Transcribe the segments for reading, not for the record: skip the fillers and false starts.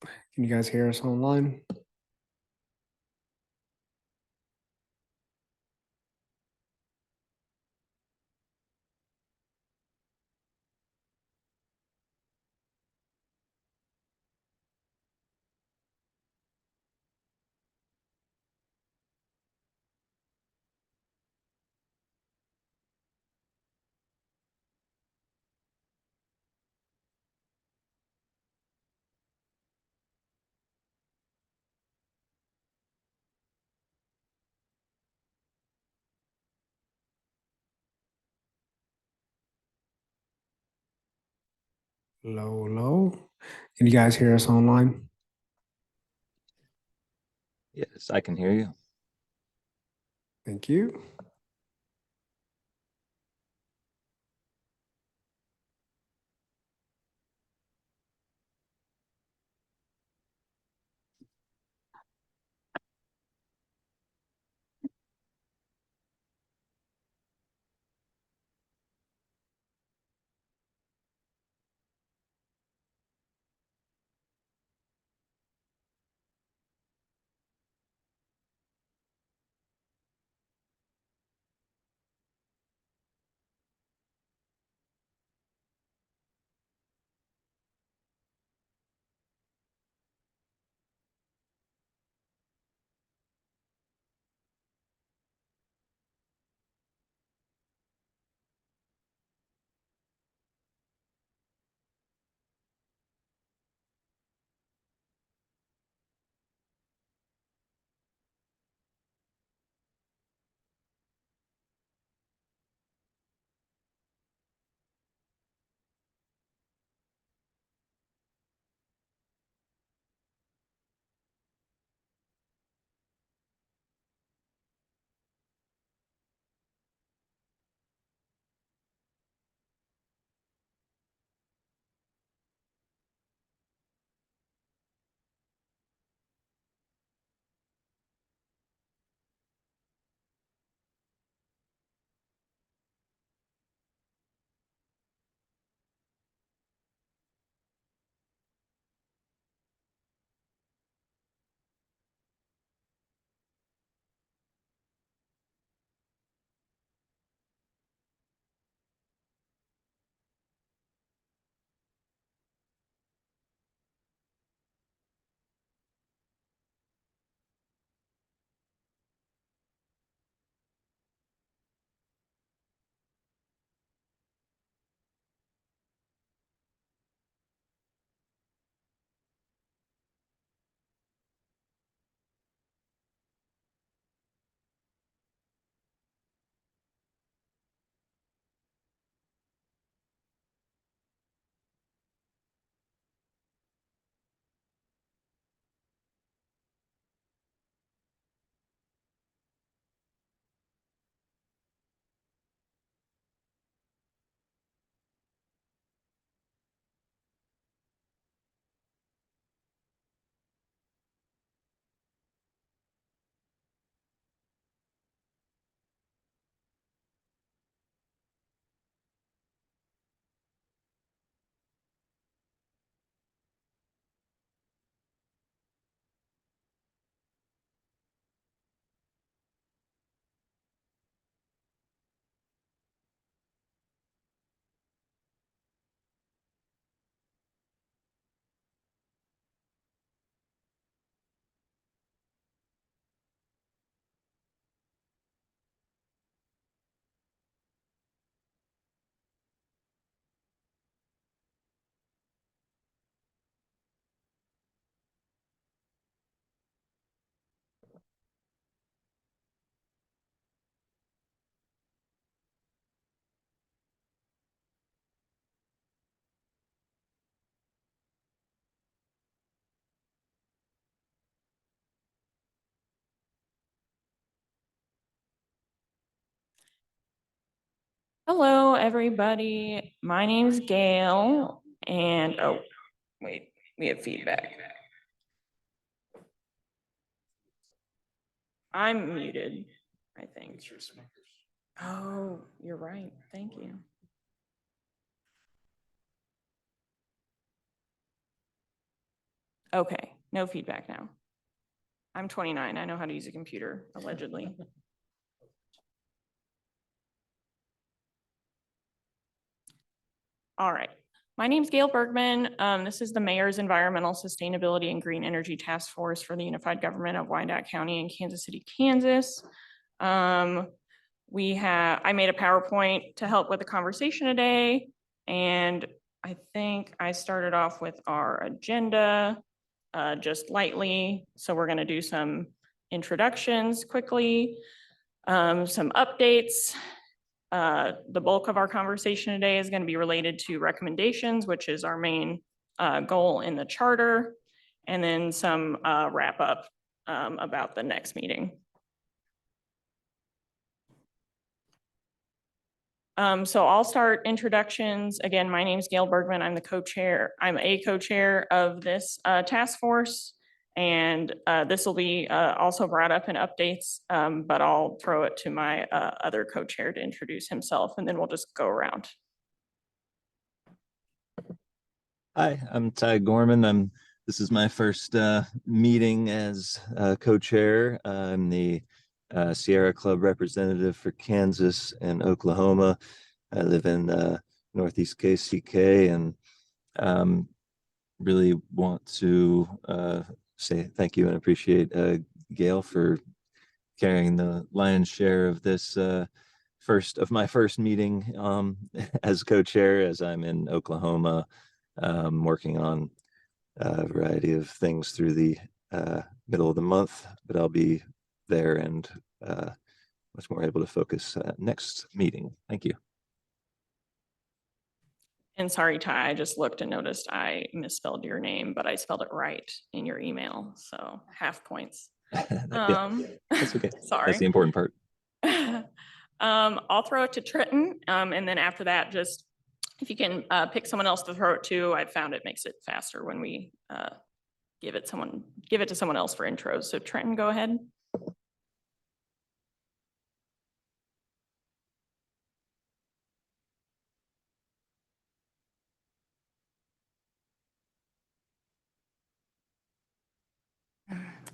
Can you guys hear us online? Low, low. Can you guys hear us online? Yes, I can hear you. Thank you. Hello, everybody. My name's Gail, and oh, wait, we have feedback. I'm muted, I think. Oh, you're right. Thank you. Okay, no feedback now. I'm 29. I know how to use a computer, allegedly. All right. My name's Gail Bergman. This is the Mayor's Environmental Sustainability and Green Energy Task Force for the Unified Government of Wyandotte County and Kansas City, Kansas. I made a PowerPoint to help with the conversation today, and I think I started off with our agenda just lightly. So we're going to do some introductions quickly, some updates. The bulk of our conversation today is going to be related to recommendations, which is our main goal in the charter, and then some wrap up about the next meeting. So I'll start introductions. Again, my name is Gail Bergman. I'm the co-chair. I'm a co-chair of this task force. And this will be also brought up in updates, but I'll throw it to my other co-chair to introduce himself, and then we'll just go around. Hi, I'm Ty Gorman. This is my first meeting as co-chair. I'm the Sierra Club representative for Kansas and Oklahoma. I live in Northeast KCK, and really want to say thank you and appreciate Gail for carrying the lion's share of this my first meeting as co-chair, as I'm in Oklahoma, working on a variety of things through the middle of the month, but I'll be there and much more able to focus next meeting. Thank you. And sorry, Ty, I just looked and noticed I misspelled your name, but I spelled it right in your email. So half points. Yeah, that's okay. Sorry. That's the important part. I'll throw it to Trenton. And then after that, just if you can pick someone else to throw it to, I've found it makes it faster when we give it to someone else for intros. So Trenton, go ahead.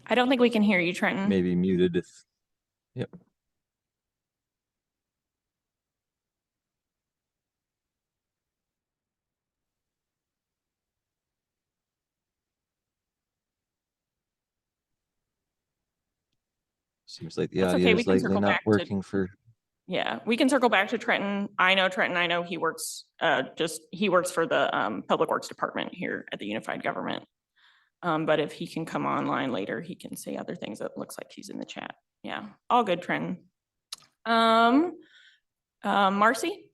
I don't think we can hear you, Trenton. Maybe muted if, yep. Seems like the That's audio okay, we is can lately circle not back to- working for. Yeah, we can circle back to Trenton. I know Trenton. I know he works he works for the Public Works Department here at the Unified Government. But if he can come online later, he can say other things. That looks like he's in the chat. Yeah, all good, Trenton. Marcy?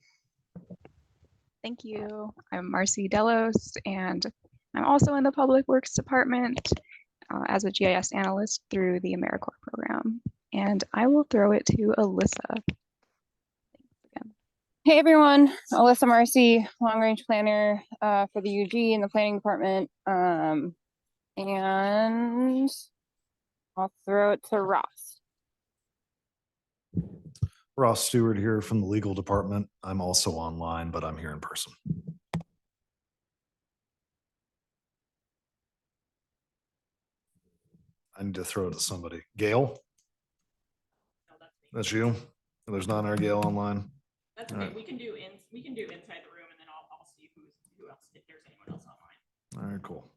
Thank you. I'm Marcy Delos, and I'm also in the Public Works Department as a GIS analyst through the AmeriCorps program. And I will throw it to Alyssa. Hey everyone, Alyssa Marcy, long range planner for the UG and the planning department. And I'll throw it to Ross. Ross Stewart here from the legal department. I'm also online, but I'm here in person. I need to throw it to somebody. Gail? That's you? There's not our Gail online? That's okay. We can do inside the room, and then I'll see who else, if there's anyone else online. All right, cool.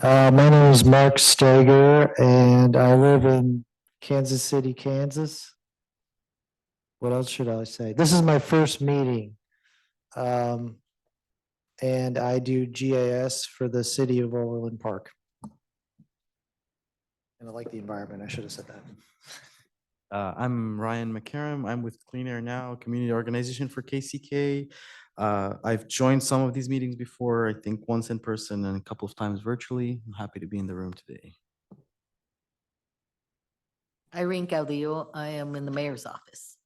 My name is Mark Steger, and I live in Kansas City, Kansas. What else should I say? This is my first meeting. And I do GIS for the city of Overland Park. And I like the environment. I should have said that. I'm Ryan McCarrum. I'm with Clean Air Now, a community organization for KCK. I've joined some of these meetings before, I think once in person and a couple of times virtually. I'm happy to be in the room today. Irene Caudillo. I am in the mayor's office.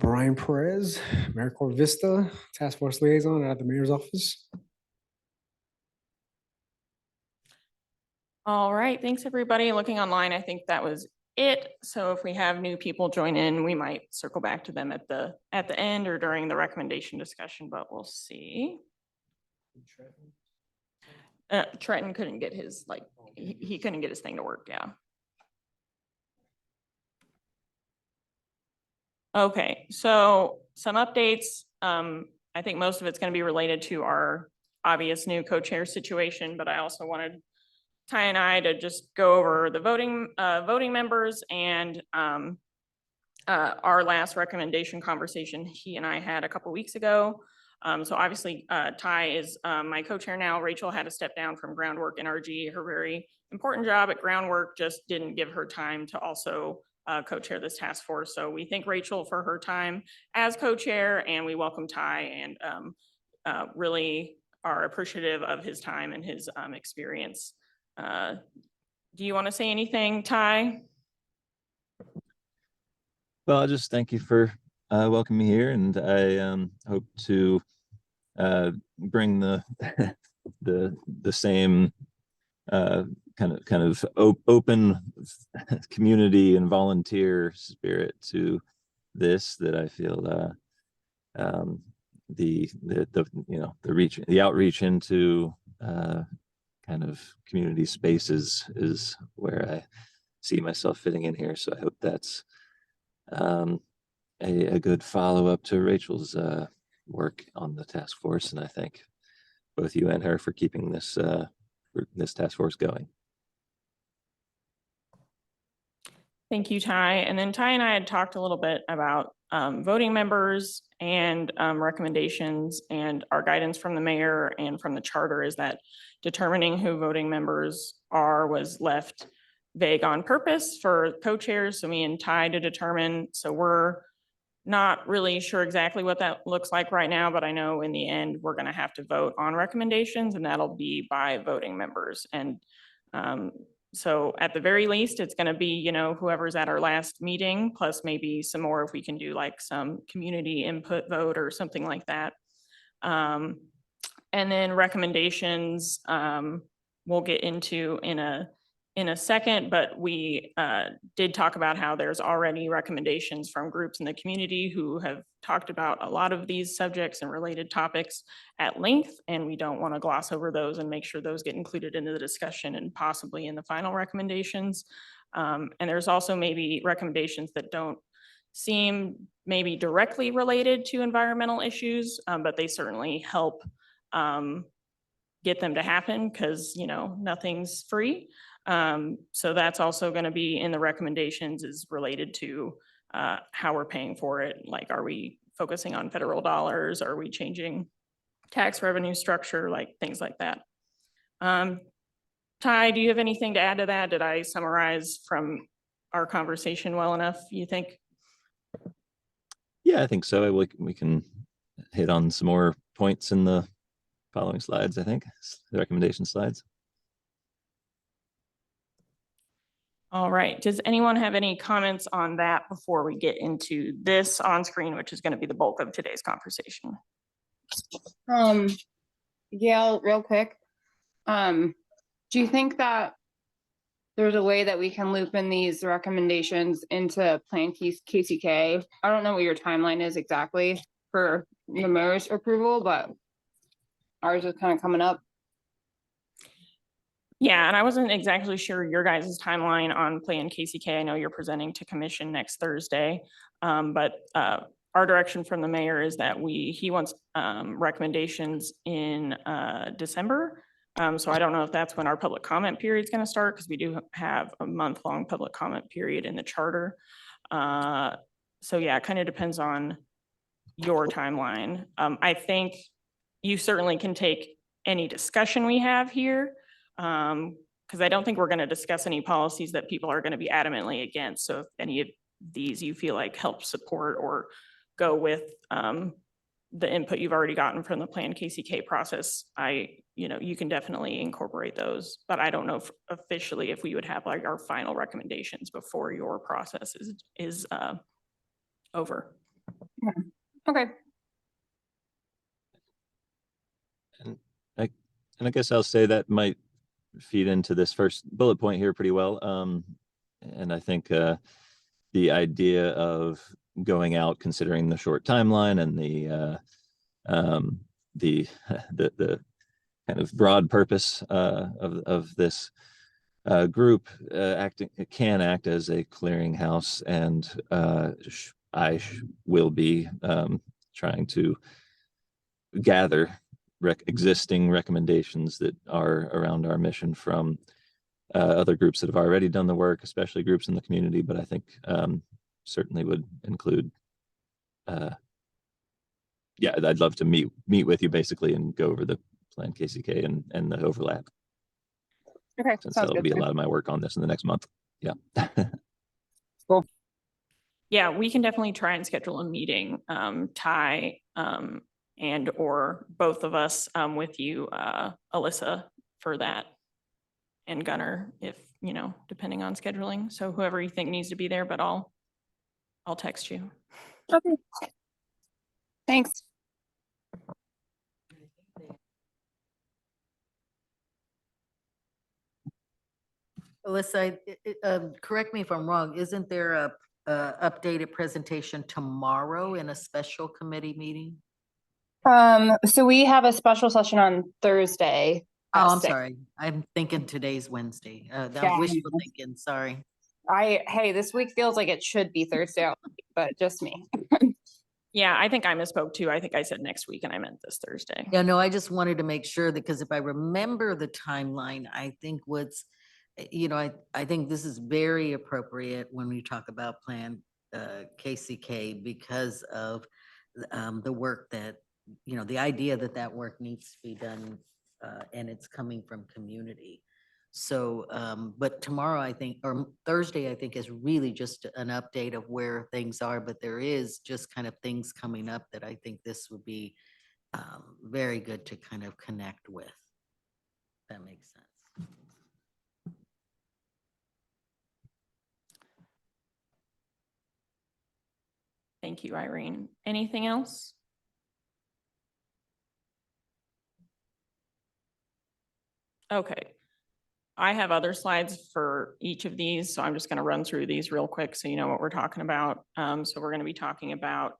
Brian Perez, AmeriCorps Vista, Task Force Liaison at the Mayor's Office. All right, thanks everybody. Looking online, I think that was it. So if we have new people join in, we might circle back to them at the end or during the recommendation discussion, but we'll see. Trenton couldn't get his, like, he couldn't get his thing to work, yeah. Okay, so some updates. I think most of it's going to be related to our obvious new co-chair situation, but I also wanted Ty and I to just go over the voting members and our last recommendation conversation he and I had a couple weeks ago. So obviously Ty is my co-chair now. Rachel had to step down from groundwork NRG. Her very important job at groundwork just didn't give her time to also co-chair this task force. So we thank Rachel for her time as co-chair, and we welcome Ty and really are appreciative of his time and his experience. Do you want to say anything, Ty? Well, I'll just thank you for welcoming me here, and I hope to bring the the same kind of open community and volunteer spirit to this that I feel the outreach into kind of community spaces is where I see myself fitting in here. So I hope that's a good follow-up to Rachel's work on the task force, and I thank both you and her for keeping this task force going. Thank you, Ty. And then Ty and I had talked a little bit about voting members and recommendations, and our guidance from the mayor and from the charter is that determining who voting members are was left vague on purpose for co-chairs. So me and Ty to determine. So we're not really sure exactly what that looks like right now, but I know in the end, we're going to have to vote on recommendations, and that'll be by voting members. And so at the very least, it's going to be, you know, whoever's at our last meeting, plus maybe some more if we can do like some community input vote or something like that. And then recommendations we'll get into in a second, but we did talk about how there's already recommendations from groups in the community who have talked about a lot of these subjects and related topics at length, and we don't want to gloss over those and make sure those get included into the discussion and possibly in the final recommendations. And there's also maybe recommendations that don't seem maybe directly related to environmental issues, but they certainly help get them to happen because, you know, nothing's free. So that's also going to be in the recommendations, is related to how we're paying for it. Like, are we focusing on federal dollars? Are we changing tax revenue structure? Like things like that. Ty, do you have anything to add to that? Did I summarize from our conversation well enough, you think? Yeah, I think so. We can hit on some more points in the following slides, I think, the recommendation slides. All right. Does anyone have any comments on that before we get into this on screen, which is going to be the bulk of today's conversation? Gail, real quick. Do you think that there's a way that we can loop in these recommendations into Plan KCK? I don't know what your timeline is exactly for the mayor's approval, but ours is kind of coming up. Yeah, and I wasn't exactly sure your guys' timeline on Plan KCK. I know you're presenting to commission next Thursday, but our direction from the mayor is that he wants recommendations in December. So I don't know if that's when our public comment period is going to start, because we do have a month-long public comment period in the charter. So yeah, it kind of depends on your timeline. I think you certainly can take any discussion we have here, because I don't think we're going to discuss any policies that people are going to be adamantly against. So if any of these you feel like help support or go with the input you've already gotten from the Plan KCK process, you can definitely incorporate those. But I don't know officially if we would have like our final recommendations before your process is over. Okay. And I guess I'll say that might feed into this first bullet point here pretty well. And I think the idea of going out, considering the short timeline and the the kind of broad purpose of this group can act as a clearinghouse, and will be trying to gather existing recommendations that are around our mission from other groups that have already done the work, especially groups in the community, but I think certainly would include yeah, I'd love to meet with you basically and go over the plan KCK and the overlap, Okay, since sounds that'll good. be a lot of my work on this in the next month. Yeah. Cool. Yeah, we can definitely try and schedule a meeting, Ty, and or both of us, with you, Alyssa, for that. And Gunnar, if, you know, depending on scheduling. So whoever you think needs to be there, but I'll text you. Okay. Thanks. Alyssa, correct me if I'm wrong, isn't there a updated presentation tomorrow in a special committee meeting? So we have a special session on Thursday. at Oh, I'm 6. sorry. I'm thinking today's Wednesday. Yeah. That wishful thinking, sorry. Hey, this week feels like it should be Thursday, but just me. Yeah, I think I misspoke too. I think I said next week and I meant this Thursday. Yeah, no, I just wanted to make sure that, because if I remember the timeline, I think I think this is very appropriate when we talk about Plan KCK, because of the work that, the idea that that work needs to be done, and it's coming from community. So, but tomorrow, I think, or Thursday, I think, is really just an update of where things are, but there is just kind of things coming up that I think this would be very good to kind of connect with. That makes sense. Thank you, Irene. Anything else? Okay. I have other slides for each of these, so I'm just going to run through these real quick so you know what we're talking about. So we're going to be talking about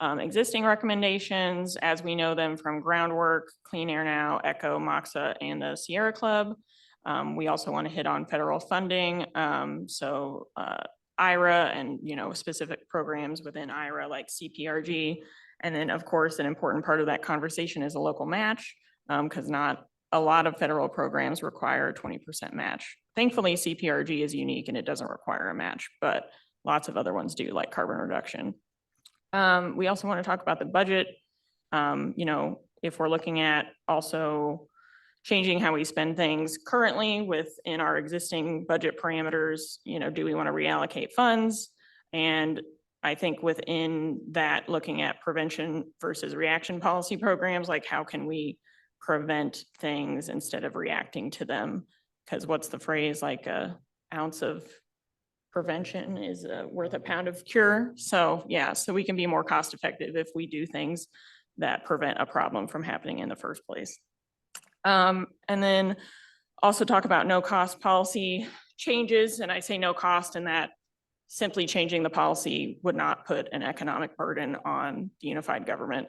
existing recommendations as we know them from Groundwork, Clean Air Now, ECHO, MOXA, and the Sierra Club. We also want to hit on federal funding. So IRA and, specific programs within IRA like CPRG. And then, of course, an important part of that conversation is a local match, because not a lot of federal programs require a 20% match. Thankfully, CPRG is unique and it doesn't require a match, but lots of other ones do, like carbon reduction. We also want to talk about the budget. If we're looking at also changing how we spend things currently within our existing budget parameters, do we want to reallocate funds? And I think within that, looking at prevention versus reaction policy programs, like how can we prevent things instead of reacting to them? Because what's the phrase, like a ounce of prevention is worth a pound of cure. So yeah, so we can be more cost effective if we do things that prevent a problem from happening in the first place. And then also talk about no cost policy changes. And I say no cost in that simply changing the policy would not put an economic burden on the unified government.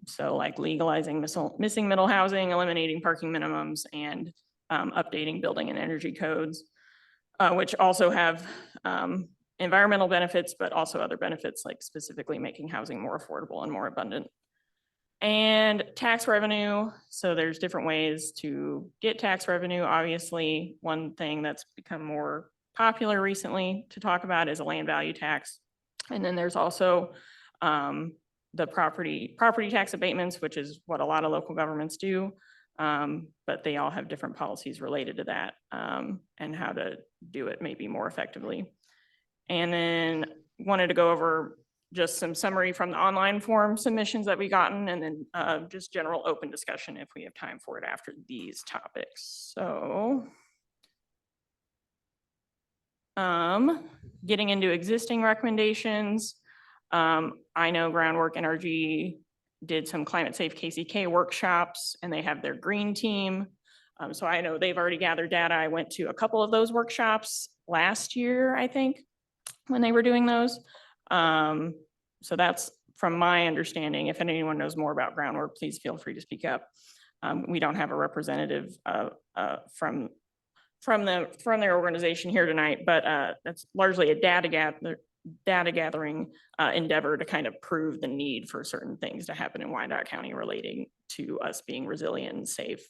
So like legalizing missing middle housing, eliminating parking minimums, and updating building and energy codes, which also have environmental benefits, but also other benefits like specifically making housing more affordable and more abundant. And tax revenue. So there's different ways to get tax revenue. Obviously, one thing that's become more popular recently to talk about is a land value tax. And then there's also the property tax abatements, which is what a lot of local governments do. But they all have different policies related to that, and how to do it maybe more effectively. And then wanted to go over just some summary from the online form submissions that we gotten, and then just general open discussion if we have time for it after these topics. So getting into existing recommendations, I know Groundwork NRG did some climate safe KCK workshops, and they have their green team. So I know they've already gathered data. I went to a couple of those workshops last year, I think, when they were doing those. So that's from my understanding. If anyone knows more about groundwork, please feel free to speak up. We don't have a representative from their organization here tonight, but that's largely a data gathering endeavor to kind of prove the need for certain things to happen in Wyandotte County relating to us being resilient and safe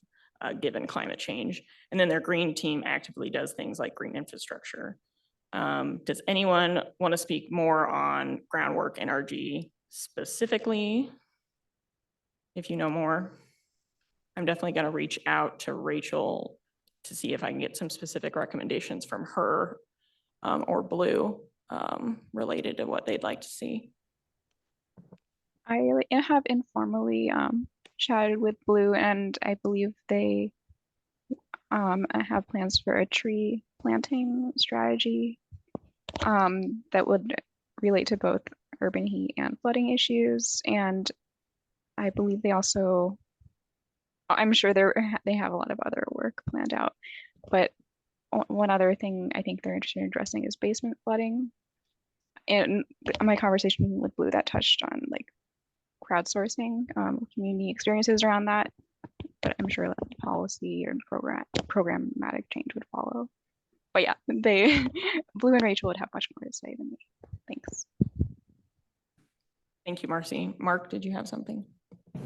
given climate change. And then their green team actively does things like green infrastructure. Does anyone want to speak more on groundwork NRG specifically? If you know more, I'm definitely going to reach out to Rachel to see if I can get some specific recommendations from her or Blue related to what they'd like to see. I have informally chatted with Blue, and I believe they have plans for a tree planting strategy that would relate to both urban heat and flooding issues. And I believe they also, I'm sure they have a lot of other work planned out, but one other thing I think they're interested in addressing is basement flooding. And my conversation with Blue, that touched on like crowdsourcing, community experiences around that, but I'm sure that policy and programmatic change would follow. But yeah, Blue and Rachel would have much more to say than me. Thanks. Thank you, Marcy. Mark, did you have something?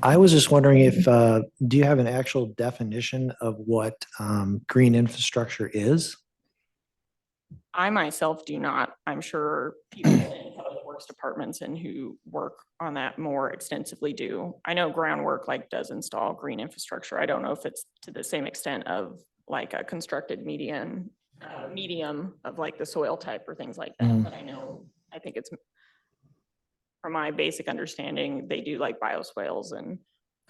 I was just wondering if, do you have an actual definition of what green infrastructure is? I myself do not. I'm sure people in public works departments and who work on that more extensively do. I know groundwork like does install green infrastructure. I don't know if it's to the same extent of like a constructed medium of like the soil type or things like that. But I think it's, from my basic understanding, they do like bioswales and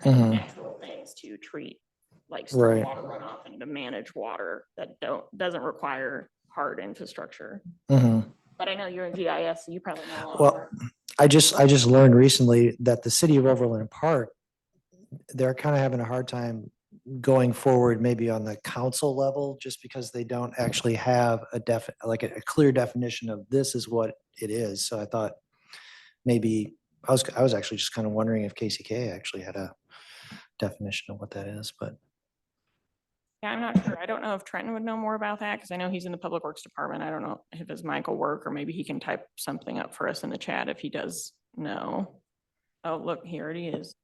natural things to treat like stormwater runoff and to manage water that doesn't require hard infrastructure. But I know you're in GIS, so you probably know a lot more. I just learned recently that the city of Overland Park, they're kind of having a hard time going forward maybe on the council level, just because they don't actually have a clear definition of this is what it is. So I thought maybe I was actually just kind of wondering if KCK actually had a definition of what that is, but Yeah, I'm not sure. I don't know if Trenton would know more about that because I know he's in the public works department. I don't know if it's Michael work or maybe he can type something up for us in the chat if he does know. Oh, look, here it is.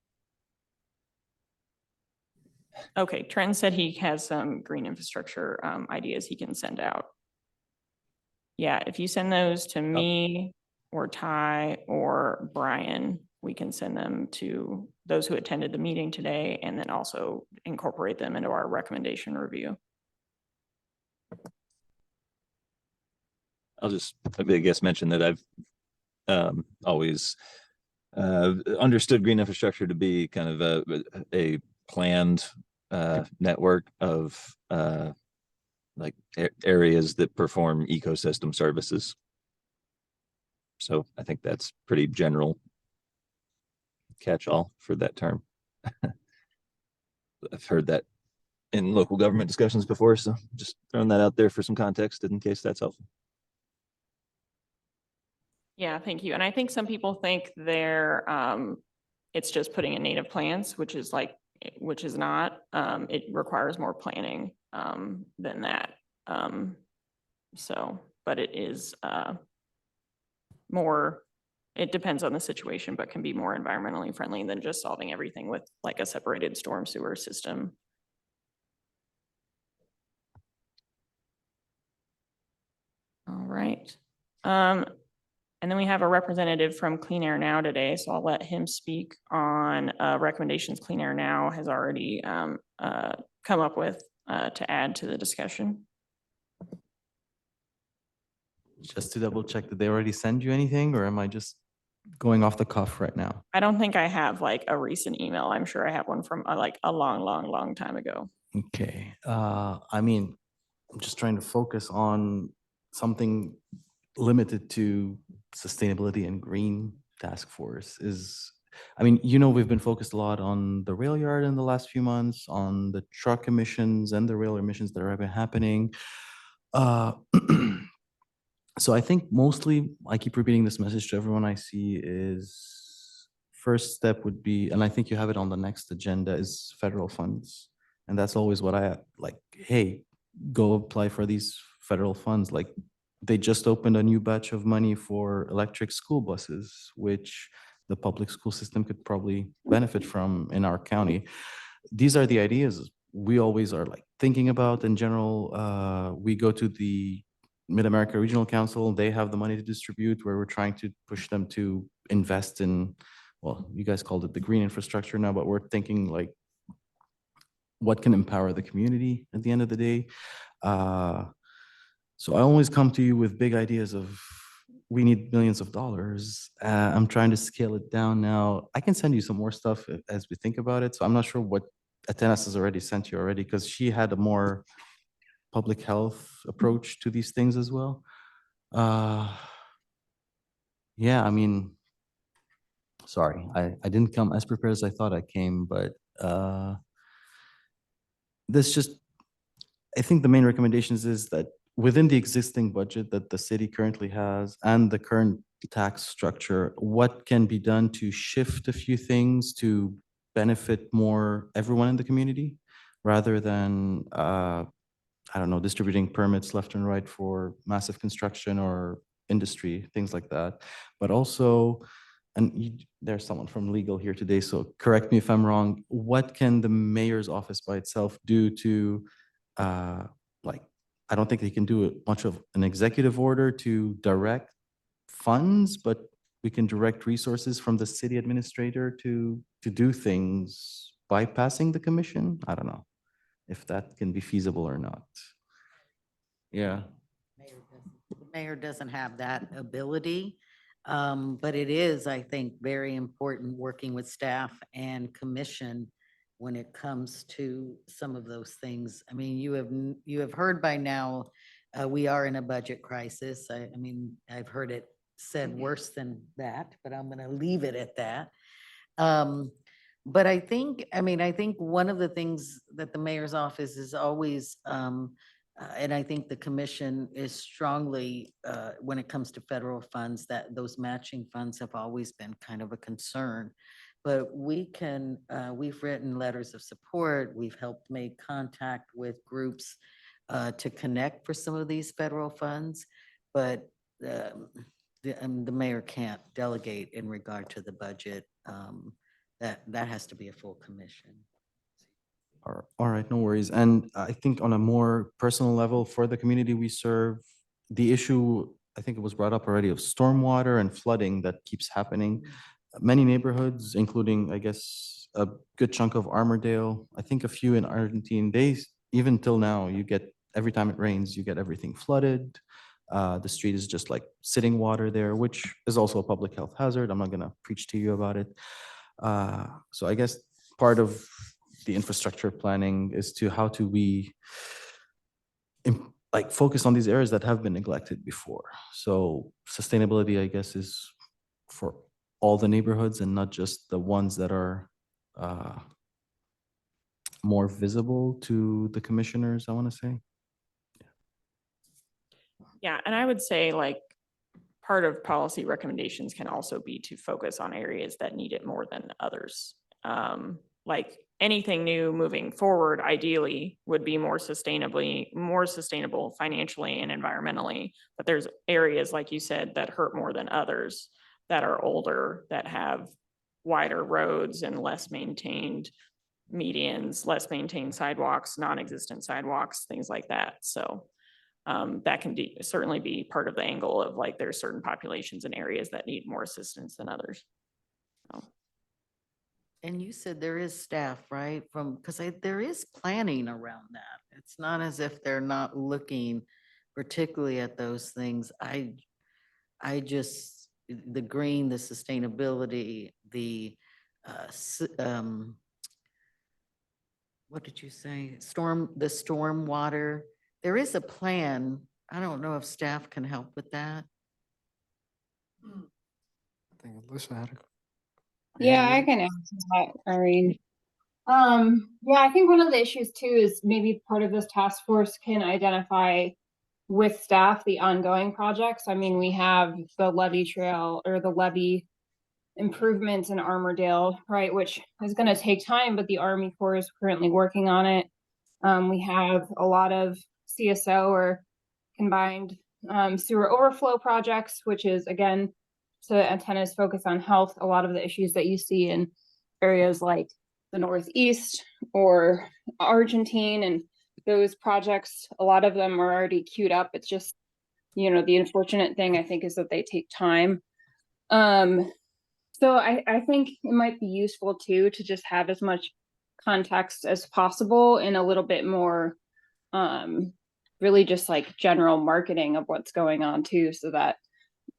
Okay, Trenton said he has some green infrastructure ideas he can send out. Yeah, if you send those to me or Ty or Brian, we can send them to those who attended the meeting today and then also incorporate them into our recommendation review. I'll just, I guess, mention that I've always understood green infrastructure to be kind of a planned network of like areas that perform ecosystem services. So I think that's pretty general catch-all for that term. I've heard that in local government discussions before, so just throwing that out there for some context in case that's helpful. Yeah, thank you. And I think some people think it's just putting in native plants, which is not. It requires more planning than that. But it is more, it depends on the situation, but can be more environmentally friendly than just solving everything with like a separated storm sewer system. All right. And then we have a representative from Clean Air Now today, so I'll let him speak on recommendations Clean Air Now has already come up with to add to the discussion. Just to double check, did they already send you anything, or am I just going off the cuff right now? I don't think I have like a recent email. I'm sure I have one from like a long time ago. Okay. I mean, I'm just trying to focus on something limited to sustainability and green task force. I mean, we've been focused a lot on the rail yard in the last few months, on the truck emissions and the rail emissions that have been happening. Uh, So I think mostly, I keep repeating this message to everyone I see, is first step would be, and I think you have it on the next agenda, is federal funds. And that's always what I like, hey, go apply for these federal funds. Like, they just opened a new batch of money for electric school buses, which the public school system could probably benefit from in our county. These are the ideas we always are like thinking about in general. We go to the Mid-America Regional Council, they have the money to distribute, where we're trying to push them to invest in, well, you guys called it the green infrastructure now, but we're thinking like, what can empower the community at the end of the day? So I always come to you with big ideas of, we need millions of dollars. I'm trying to scale it down now. I can send you some more stuff as we think about it. So I'm not sure what Atenas has already sent you already, because she had a more public health approach to these things as well. Yeah, I mean, sorry, I didn't come as prepared as I thought I came, but this just, I think the main recommendations is that within the existing budget that the city currently has and the current tax structure, what can be done to shift a few things to benefit more everyone in the community, rather than I don't know, distributing permits left and right for massive construction or industry, things like that. But also, and there's someone from legal here today, so correct me if I'm wrong, what can the mayor's office by itself do to, like, I don't think they can do much of an executive order to direct funds, but we can direct resources from the city administrator to do things bypassing the commission. I don't know if that can be feasible or not. Yeah. The mayor doesn't have that ability, but it is, I think, very important working with staff and commission when it comes to some of those things. I mean, you have heard by now, we are in a budget crisis. I mean, I've heard it said worse than that, but I'm going to leave it at that. But I think one of the things that the mayor's office is always, and I think the commission is strongly, when it comes to federal funds, that those matching funds have always been kind of a concern. But we've written letters of support, we've helped make contact with groups to connect for some of these federal funds, but the mayor can't delegate in regard to the budget. That has to be a full commission. All right, no worries. And I think on a more personal level for the community we serve, the issue, I think it was brought up already, of stormwater and flooding that keeps happening. Many neighborhoods, including, I guess, a good chunk of Armourdale, I think a few in Argentine, even till now, every time it rains, you get everything flooded. The street is just like sitting water there, which is also a public health hazard. I'm not gonna preach to you about it. So I guess part of the infrastructure planning is to how do we like focus on these areas that have been neglected before. So sustainability, I guess, is for all the neighborhoods and not just the ones that are more visible to the commissioners, I want to say. Yeah, and I would say like part of policy recommendations can also be to focus on areas that need it more than others. Like anything new moving forward, ideally would be more sustainable financially and environmentally. But there's areas, like you said, that hurt more than others, that are older, that have wider roads and less maintained medians, less maintained sidewalks, non-existent sidewalks, things like that. So that can certainly be part of the angle of like there's certain populations and areas that need more assistance than others. So. And you said there is staff, right? Because there is planning around that. It's not as if they're not looking particularly at those things. I just, the green, the sustainability, what did you say? The storm water. There is a plan. I don't know if staff can help with that. I think Alyssa had Yeah, I can answer that, Irene. Yeah, I think one of the issues too is maybe part of this task force can identify with staff the ongoing projects. I mean, we have the levee trail or the levee improvements in Armourdale, right, which is going to take time, but the Army Corps is currently working on it. We have a lot of CSO or combined sewer overflow projects, which is again to antennas focus on health. A lot of the issues that you see in areas like the Northeast or Argentine and those projects, a lot of them are already queued up. It's just, you know, the unfortunate thing I think is that they take time. So I think it might be useful too to just have as much context as possible and a little bit more really just like general marketing of what's going on too, so that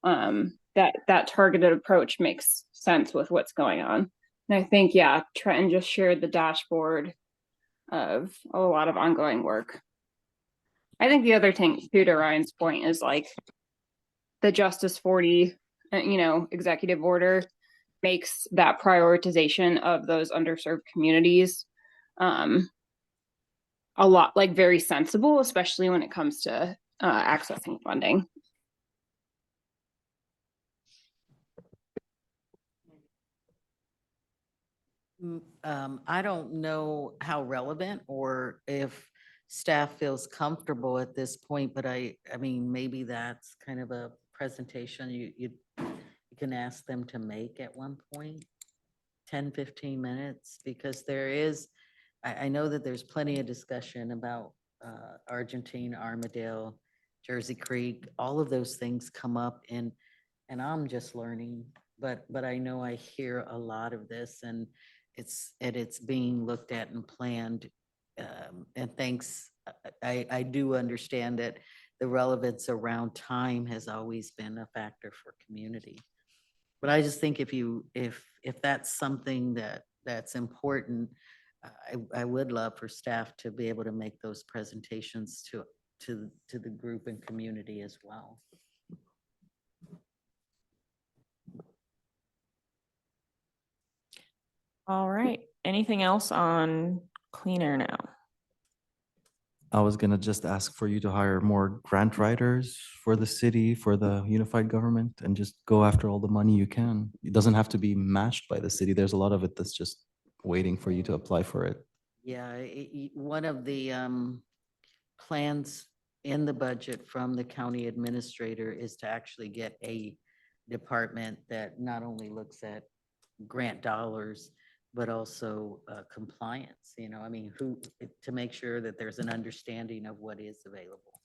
that targeted approach makes sense with what's going on. And I think, yeah, Trenton just shared the dashboard of a lot of ongoing work. I think the other thing too, to Ryan's point, is like the Justice 40, you know, executive order makes that prioritization of those underserved communities a lot like very sensible, especially when it comes to accessing funding. I don't know how relevant or if staff feels comfortable at this point, but I mean, maybe that's kind of a presentation you can ask them to make at one point, 10, 15 minutes, because there is, I know that there's plenty of discussion about Argentine, Armadale, Jersey Creek, all of those things come up and I'm just learning, but I know I hear a lot of this and it's being looked at and planned. And thanks, I do understand that the relevance around time has always been a factor for community. But I just think if that's something that's important, I would love for staff to be able to make those presentations to the group and community as well. All right. Anything else on clean air now? I was gonna just ask for you to hire more grant writers for the city, for the unified government, and just go after all the money you can. It doesn't have to be matched by the city. There's a lot of it that's just waiting for you to apply for it. Yeah, one of the plans in the budget from the county administrator is to actually get a department that not only looks at grant dollars, but also compliance, you know, I mean, to make sure that there's an understanding of what is available.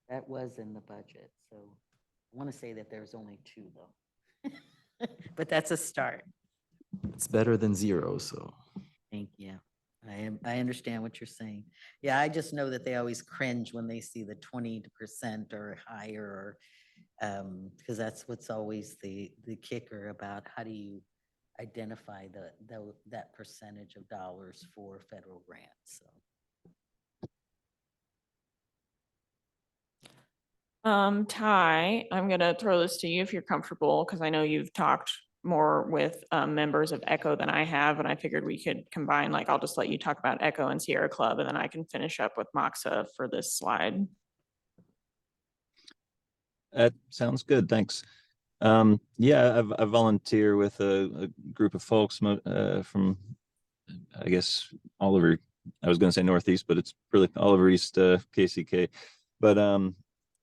That was in the budget, so I want to say that there's only 2 though, but that's a start. It's better than 0, so. Thank you. I understand what you're saying. Yeah, I just know that they always cringe when they see the 20% or higher, because that's what's always the kicker about how do you identify that percentage of dollars for federal grants. So. Ty, I'm gonna throw this to you if you're comfortable, because I know you've talked more with members of ECHO than I have, and I figured we could combine, like, I'll just let you talk about ECHO and Sierra Club, and then I can finish up with Moxa for this slide. That sounds good. Thanks. Yeah, I volunteer with a group of folks from, I guess, all over, I was going to say Northeast, but it's really all over East KCK. But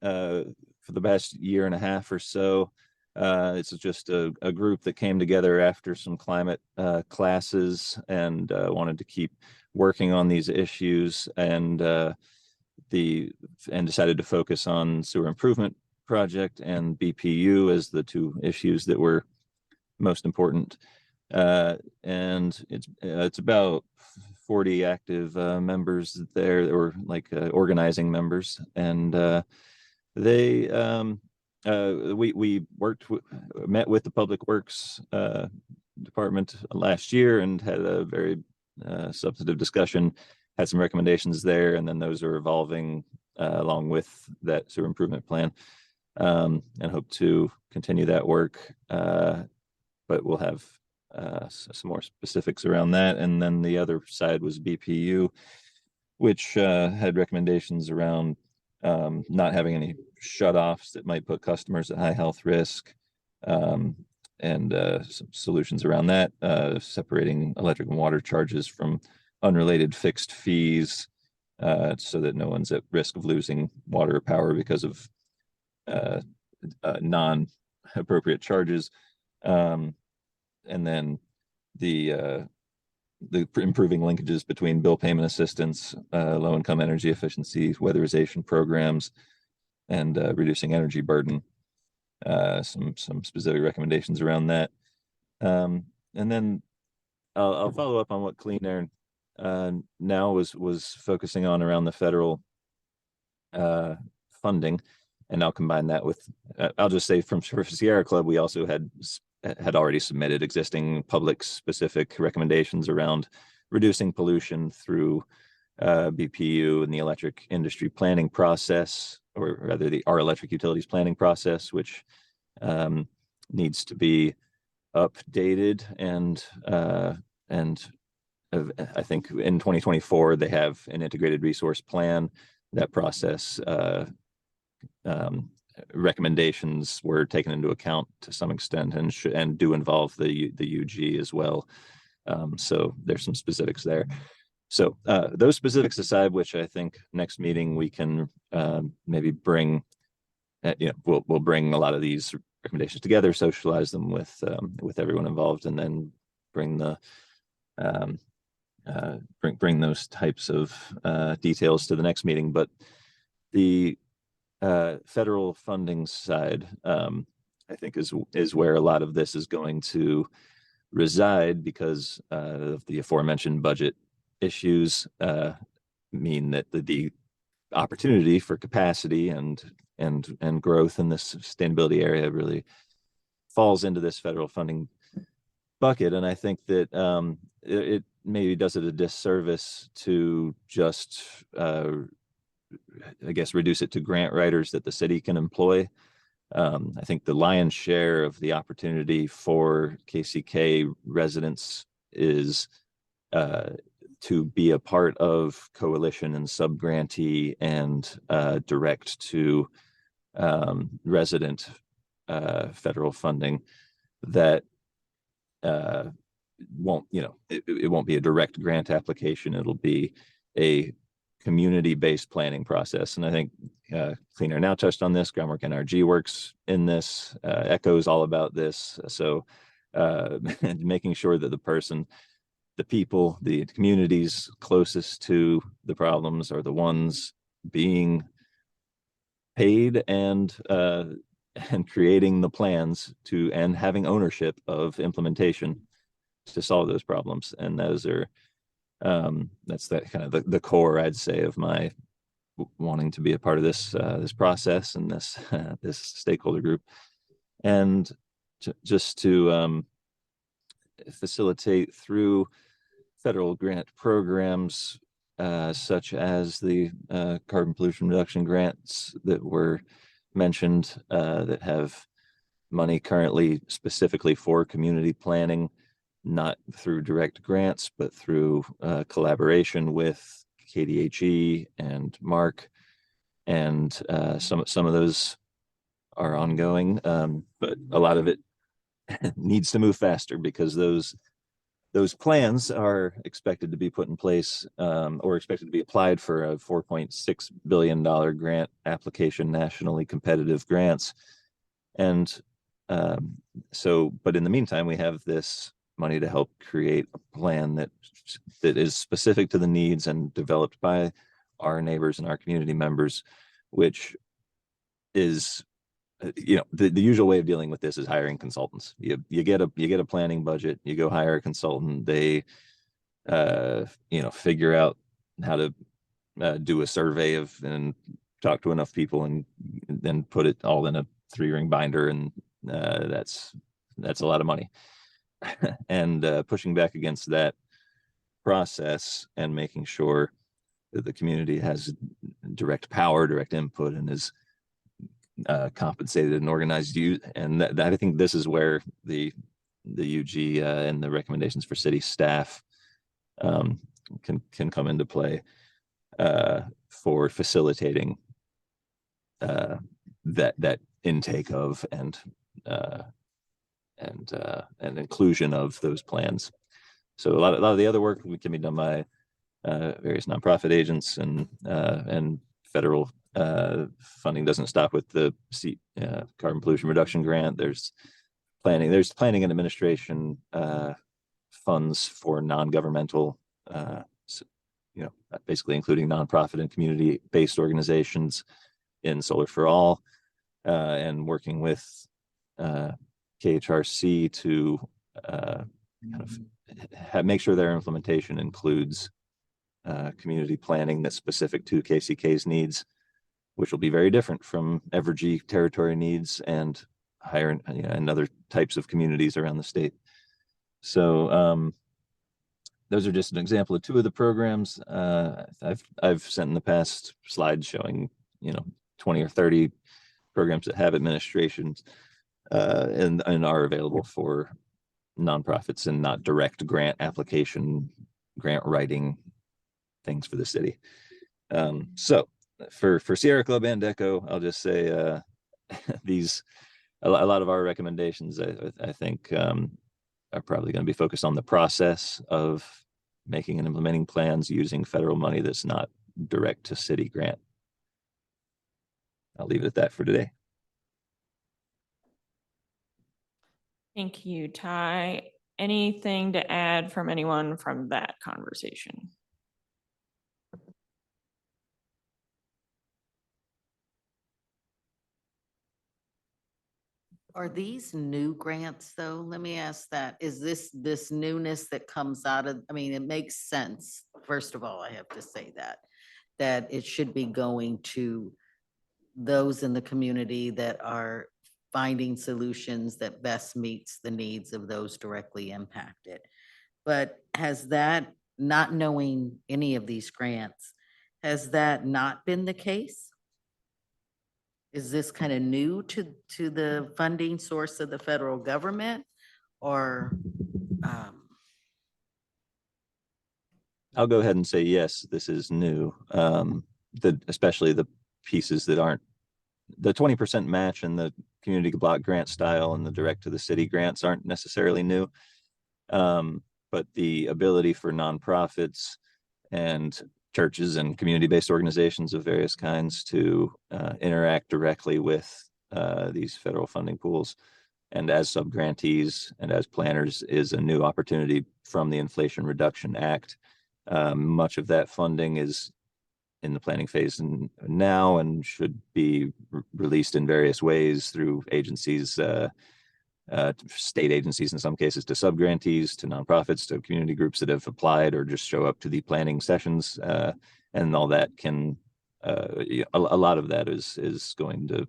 for the past year and a half or so, it's just a group that came together after some climate classes and wanted to keep working on these issues and decided to focus on sewer improvement project and BPU as the 2 issues that were most important. And it's about 40 active members there, or like organizing members, and they we met with the Public Works department last year and had a very substantive discussion, had some recommendations there, and then those are evolving along with that sewer improvement plan, and hope to continue that work. But we'll have some more specifics around that. And then the other side was BPU, which had recommendations around not having any shutoffs that might put customers at high health risk, and some solutions around that, separating electric and water charges from unrelated fixed fees, so that no one's at risk of losing water or power because of non-appropriate charges. And then the improving linkages between bill payment assistance, low-income energy efficiency, weatherization programs, and reducing energy burden. Some specific recommendations around that. And then I'll follow up on what Clean Air Now was focusing on around the federal funding, and I'll combine that with I'll just say for Sierra Club, we also had already submitted existing public specific recommendations around reducing pollution through BPU and the electric industry planning process, or rather our electric utilities planning process, which needs to be updated. And I think in 2024, they have an integrated resource plan. That process recommendations were taken into account to some extent, and do involve the UG as well. So there's some specifics there. So those specifics aside, which I think next meeting we can maybe bring, we'll bring a lot of these recommendations together, socialize them with everyone involved, and then bring the bring those types of details to the next meeting. But the federal funding side, I think is where a lot of this is going to reside, because of the aforementioned budget issues mean that the opportunity for capacity and growth in this sustainability area really falls into this federal funding bucket. And I think that it maybe does it a disservice to just I guess reduce it to grant writers that the city can employ. I think the lion's share of the opportunity for KCK residents is to be a part of coalition and subgrantee and direct to resident federal funding that won't, it won't be a direct grant application. It'll be a community-based planning process. And I think Clean Air Now touched on this, Groundwork NRG works in this, echoes all about this. So making sure that the people, the communities closest to the problems are the ones being paid and creating the plans and having ownership of implementation to solve those problems. And those are that's that kind of the core, I'd say, of my wanting to be a part of this this process and this this stakeholder group. And just to facilitate through federal grant programs such as the carbon pollution reduction grants that were mentioned, that have money currently specifically for community planning, not through direct grants, but through collaboration with KDHE and Mark. And some of those are ongoing, but a lot of it needs to move faster, because those plans are expected to be put in place, or expected to be applied for a $4.6 billion grant application, nationally competitive grants. And but in the meantime, we have this money to help create a plan that is specific to the needs and developed by our neighbors and our community members, which is the usual way of dealing with this is hiring consultants. You get a planning budget, you go hire a consultant, they figure out how to do a survey and talk to enough people and then put it all in a 3-ring binder, and that's a lot of money. And pushing back against that process and making sure that the community has direct power, direct input, and is compensated and organized. And that I think this is where the the UG and the recommendations for city staff can come into play for facilitating that intake of and inclusion of those plans. So a lot of the other work can be done by various nonprofit agents, and federal funding doesn't stop with the carbon pollution reduction grant. There's planning and administration funds for non-governmental, basically including nonprofit and community-based organizations in Solar for All, and working with KHRC to make sure their implementation includes community planning that's specific to KCK's needs, which will be very different from Evergy territory needs and higher and other types of communities around the state. So those are just an example of two of the programs. I've sent in the past slides showing 20 or 30 programs that have administrations and are available for nonprofits and not direct grant application, grant writing things for the city. So for Sierra Club and DECO, I'll just say a lot of our recommendations, I think, are probably going to be focused on the process of making and implementing plans using federal money that's not direct to city grant. I'll leave it at that for today. Thank you, Ty. Anything to add from anyone from that conversation? Are these new grants though? Let me ask that. Is this newness that comes out of, I mean, it makes sense. First of all, I have to say that it should be going to those in the community that are finding solutions that best meets the needs of those directly impacted. But has that, not knowing any of these grants, has that not been the case? Is this kind of new to the funding source of the federal government, or? I'll go ahead and say yes, this is new. Especially the pieces that aren't the 20% match and the community block grant style and the direct to the city grants aren't necessarily new. But the ability for nonprofits and churches and community-based organizations of various kinds to interact directly with these federal funding pools and as subgrantees and as planners is a new opportunity from the Inflation Reduction Act. Much of that funding is in the planning phase now and should be released in various ways through agencies, state agencies in some cases, to subgrantees, to nonprofits, to community groups that have applied or just show up to the planning sessions, and all that can a lot of that is going to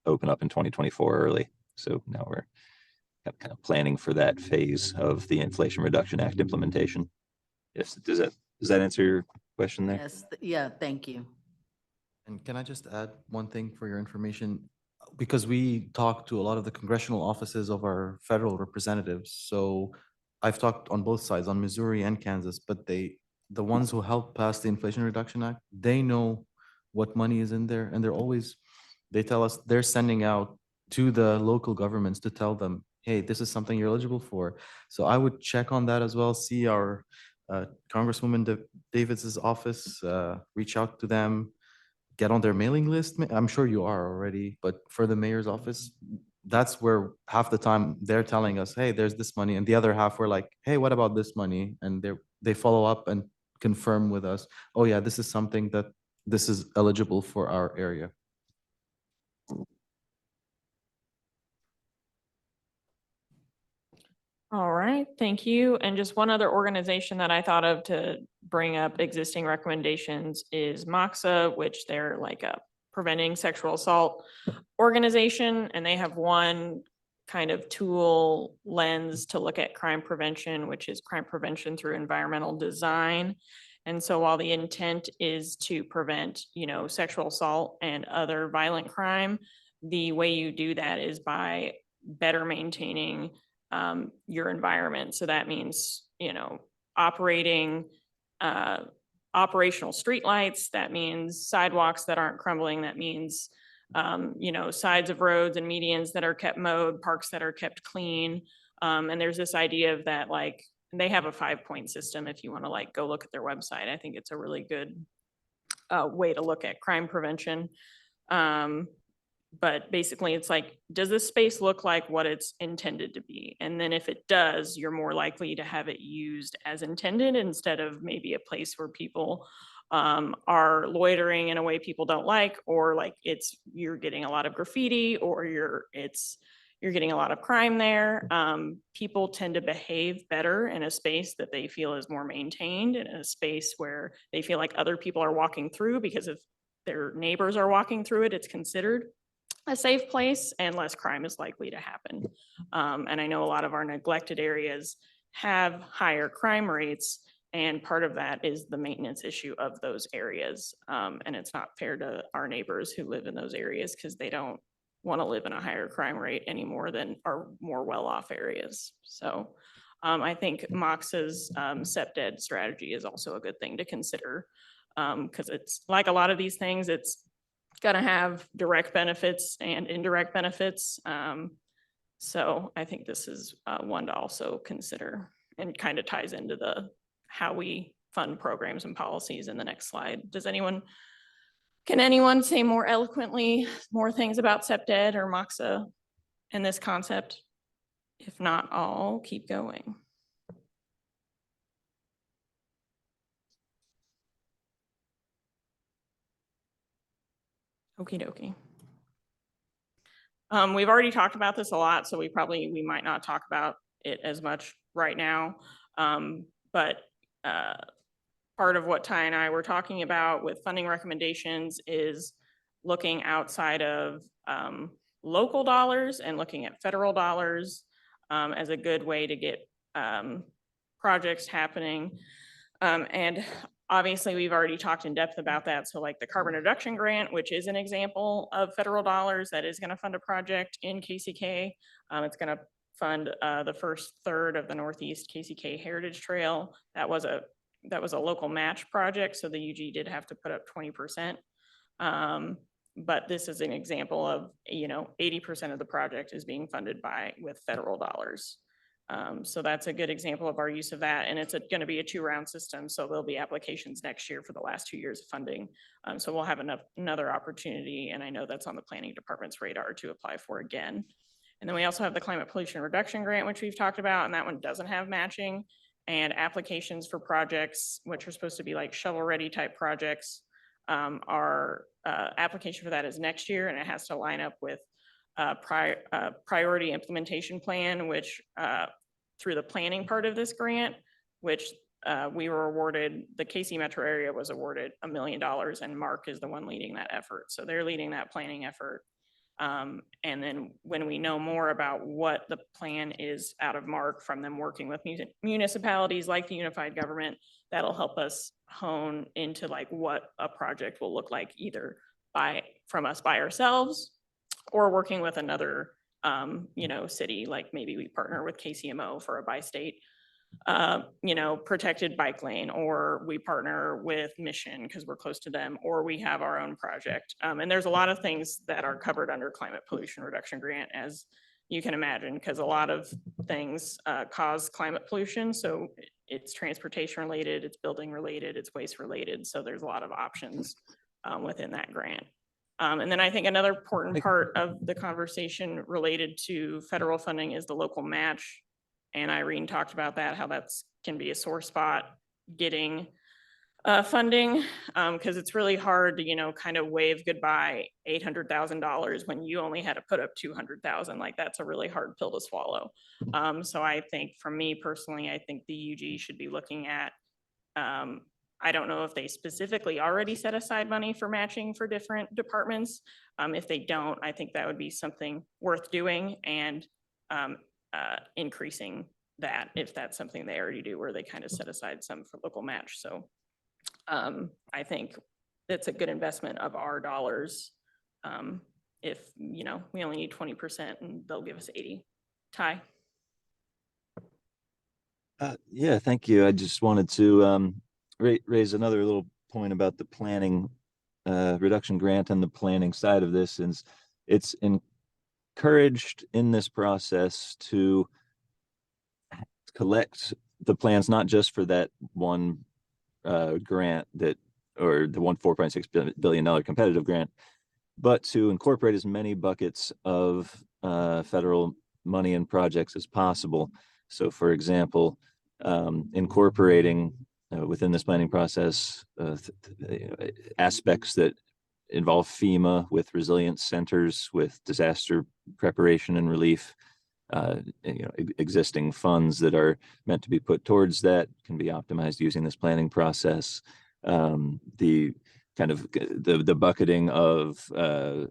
open up in 2024 early. So now we're kind of planning for that phase of the Inflation Reduction Act implementation. Yes, does that answer your question there? Yes, yeah, thank you. And can I just add one thing for your information? Because we talk to a lot of the congressional offices of our federal representatives. So I've talked on both sides, on Missouri and Kansas, but the ones who helped pass the Inflation Reduction Act, they know what money is in there. And they tell us they're sending out to the local governments to tell them, hey, this is something you're eligible for. So I would check on that as well, see our Congresswoman Davids's office, reach out to them, get on their mailing list. I'm sure you are already, but for the mayor's office, that's where half the time they're telling us, hey, there's this money. And the other half we're like, hey, what about this money? And they follow up and confirm with us, oh yeah, this is something that this is eligible for our area. All right, thank you. And just one other organization that I thought of to bring up existing recommendations is MOXA, which they're like a preventing sexual assault organization, and they have one kind of tool lens to look at crime prevention, which is crime prevention through environmental design. And so while the intent is to prevent, sexual assault and other violent crime, the way you do that is by better maintaining your environment. So that means, you know, operating operational streetlights. That means sidewalks that aren't crumbling. That means, you know, sides of roads and medians that are kept mowed, parks that are kept clean. And there's this idea of that, like, they have a 5-point system. If you want to like go look at their website, I think it's a really good way to look at crime prevention. But basically it's like, does this space look like what it's intended to be? And then if it does, you're more likely to have it used as intended instead of maybe a place where people are loitering in a way people don't like, or like you're getting a lot of graffiti, or you're getting a lot of crime there. People tend to behave better in a space that they feel is more maintained, in a space where they feel like other people are walking through, because if their neighbors are walking through it, it's considered a safe place and less crime is likely to happen. And I know a lot of our neglected areas have higher crime rates, and part of that is the maintenance issue of those areas. And it's not fair to our neighbors who live in those areas, because they don't want to live in a higher crime rate any more than our more well-off areas. So I think Mox's SEPDED strategy is also a good thing to consider, because it's like a lot of these things, it's gonna have direct benefits and indirect benefits. So I think this is one to also consider, and kind of ties into how we fund programs and policies in the next slide. Can anyone say more eloquently more things about SEPDED or MOXA and this concept? If not, I'll keep going. Okie dokie. We've already talked about this a lot, so we might not talk about it as much right now. But part of what Ty and I were talking about with funding recommendations is looking outside of local dollars and looking at federal dollars as a good way to get projects happening. And obviously, we've already talked in depth about that. So like the carbon reduction grant, which is an example of federal dollars that is going to fund a project in KCK. It's going to fund the first third of the Northeast KCK Heritage Trail. That was a local match project, so the UG did have to put up 20%. But this is an example of, 80% of the project is being funded with federal dollars. So that's a good example of our use of that. And it's going to be a 2-round system. So there'll be applications next year for the last 2 years of funding. So we'll have another opportunity. And I know that's on the planning department's radar to apply for again. And then we also have the climate pollution reduction grant, which we've talked about, and that one doesn't have matching. And applications for projects, which are supposed to be like shovel-ready type projects, our application for that is next year, and it has to line up with priority implementation plan, which through the planning part of this grant, which we were awarded, the KC metro area was awarded $1 million, and Mark is the one leading that effort. So they're leading that planning effort. And then when we know more about what the plan is out of Mark from them working with municipalities like the unified government, that'll help us hone into like what a project will look like, either from us by ourselves or working with another city, like maybe we partner with KCMO for a bi-state protected bike lane, or we partner with Mission because we're close to them, or we have our own project. And there's a lot of things that are covered under climate pollution reduction grant, as you can imagine, because a lot of things cause climate pollution. So it's transportation related, it's building related, it's waste related. So there's a lot of options within that grant. And then I think another important part of the conversation related to federal funding is the local match. And Irene talked about that, how that's can be a sore spot getting funding, because it's really hard to, kind of wave goodbye $800,000 when you only had to put up 200,000. Like that's a really hard pill to swallow. So I think for me personally, I think the UG should be looking at, I don't know if they specifically already set aside money for matching for different departments. If they don't, I think that would be something worth doing, and increasing that if that's something they already do, where they kind of set aside some for local match. So I think it's a good investment of our dollars. If we only need 20% and they'll give us 80. Ty? Yeah, thank you. I just wanted to raise another little point about the planning reduction grant and the planning side of this. Since it's encouraged in this process to collect the plans, not just for that one grant that, or the one $4.6 billion competitive grant, but to incorporate as many buckets of federal money and projects as possible. So for example, incorporating within this planning process aspects that involve FEMA with resilience centers, with disaster preparation and relief, existing funds that are meant to be put towards that can be optimized using this planning process. The kind of the bucketing of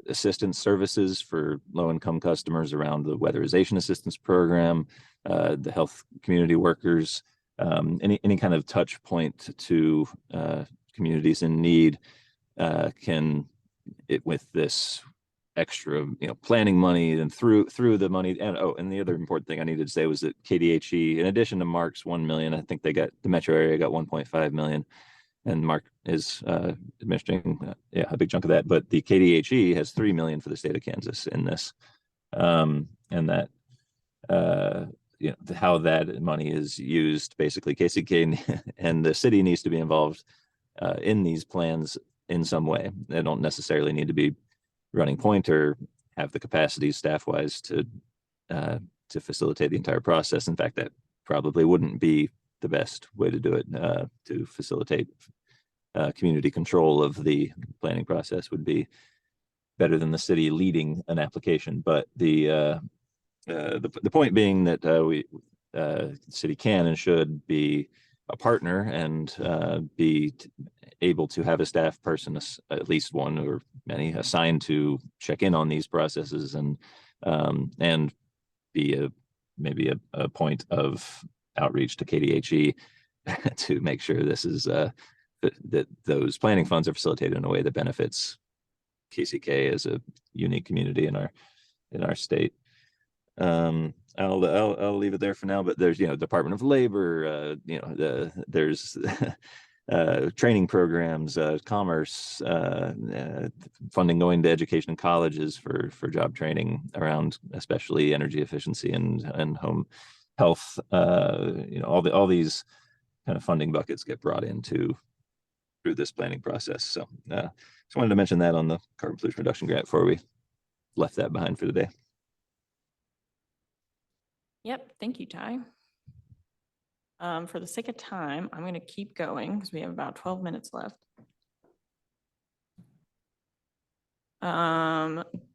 assistance services for low-income customers around the weatherization assistance program, the health community workers, any kind of touch point to communities in need can, with this extra planning money and through the money. And the other important thing I needed to say was that KDHE, in addition to Mark's 1 million, I think they got, the metro area got 1.5 million, and Mark is administering a big chunk of that, but the KDHE has 3 million for the state of Kansas in this. And that how that money is used, basically KCK and the city needs to be involved in these plans in some way. They don't necessarily need to be running point or have the capacity staff-wise to facilitate the entire process. In fact, that probably wouldn't be the best way to do it. To facilitate community control of the planning process would be better than the city leading an application. But the point being that the city can and should be a partner and be able to have a staff person, at least one or many, assigned to check in on these processes and be maybe a point of outreach to KDHE to make sure this is that those planning funds are facilitated in a way that benefits KCK as a unique community in our state. I'll leave it there for now, but there's Department of Labor, there's training programs, commerce, funding going to education and colleges for job training around especially energy efficiency and home health. All these kind of funding buckets get brought into through this planning process. So just wanted to mention that on the carbon pollution reduction grant before we left that behind for today. Yep, thank you, Ty. For the sake of time, I'm going to keep going because we have about 12 minutes left.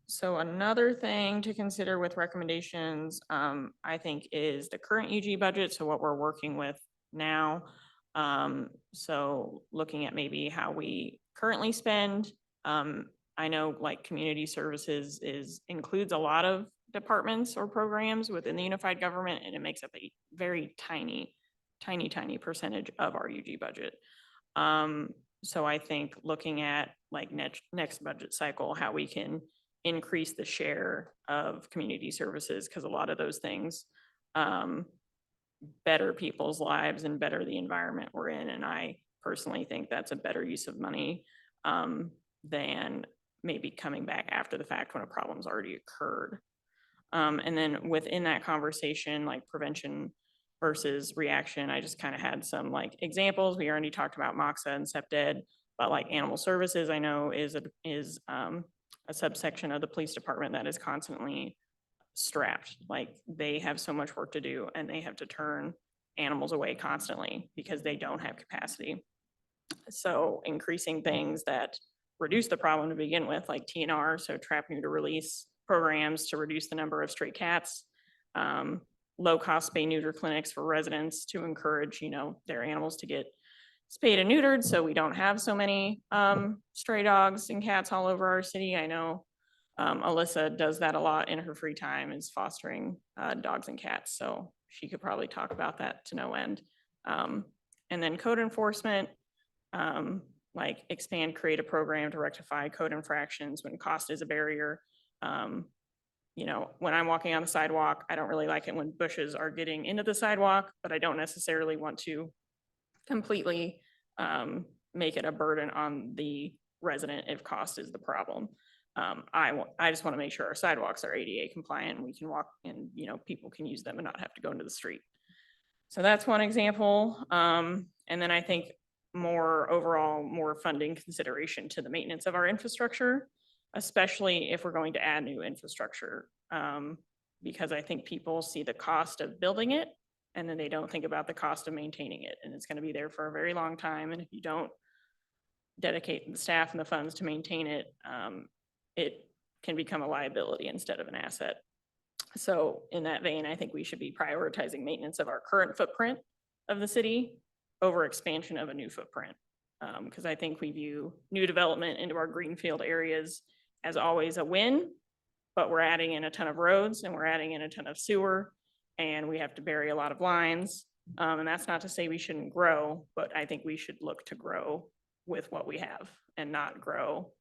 So another thing to consider with recommendations, I think, is the current UG budget. So what we're working with now. So looking at maybe how we currently spend. I know like community services includes a lot of departments or programs within the unified government, and it makes up a very tiny percentage of our UG budget. So I think looking at like next budget cycle, how we can increase the share of community services, because a lot of those things better people's lives and better the environment we're in. And I personally think that's a better use of money than maybe coming back after the fact when a problem's already occurred. And then within that conversation, like prevention versus reaction, I just kind of had some like examples. We already talked about MOXA and SEPDED, but like animal services, I know is a subsection of the police department that is constantly strapped. Like they have so much work to do and they have to turn animals away constantly because they don't have capacity. So increasing things that reduce the problem to begin with, like TNR, so trap, neuter, release programs to reduce the number of stray cats, low-cost spay neuter clinics for residents to encourage, their animals to get spayed and neutered so we don't have so many stray dogs and cats all over our city. I know Alyssa does that a lot in her free time, is fostering dogs and cats, so she could probably talk about that to no end. And then code enforcement, like expand, create a program to rectify code infractions when cost is a barrier. you know, when I'm walking on the sidewalk, I don't really like it when bushes are getting into the sidewalk, but I don't necessarily want to completely make it a burden on the resident if cost is the problem. I just want to make sure our sidewalks are ADA compliant and we can walk and, you know, people can use them and not have to go into the street. So that's one example. And then I think more funding consideration to the maintenance of our infrastructure, especially if we're going to add new infrastructure. Because I think people see the cost of building it and then they don't think about the cost of maintaining it. And it's going to be there for a very long time. And if you don't dedicate the staff and the funds to maintain it, it can become a liability instead of an asset. So in that vein, I think we should be prioritizing maintenance of our current footprint of the city over expansion of a new footprint. Because I think we view new development into our greenfield areas as always a win, but we're adding in a ton of roads and we're adding in a ton of sewer and we have to bury a lot of lines. And that's not to say we shouldn't grow, but I think we should look to grow with what we have and not grow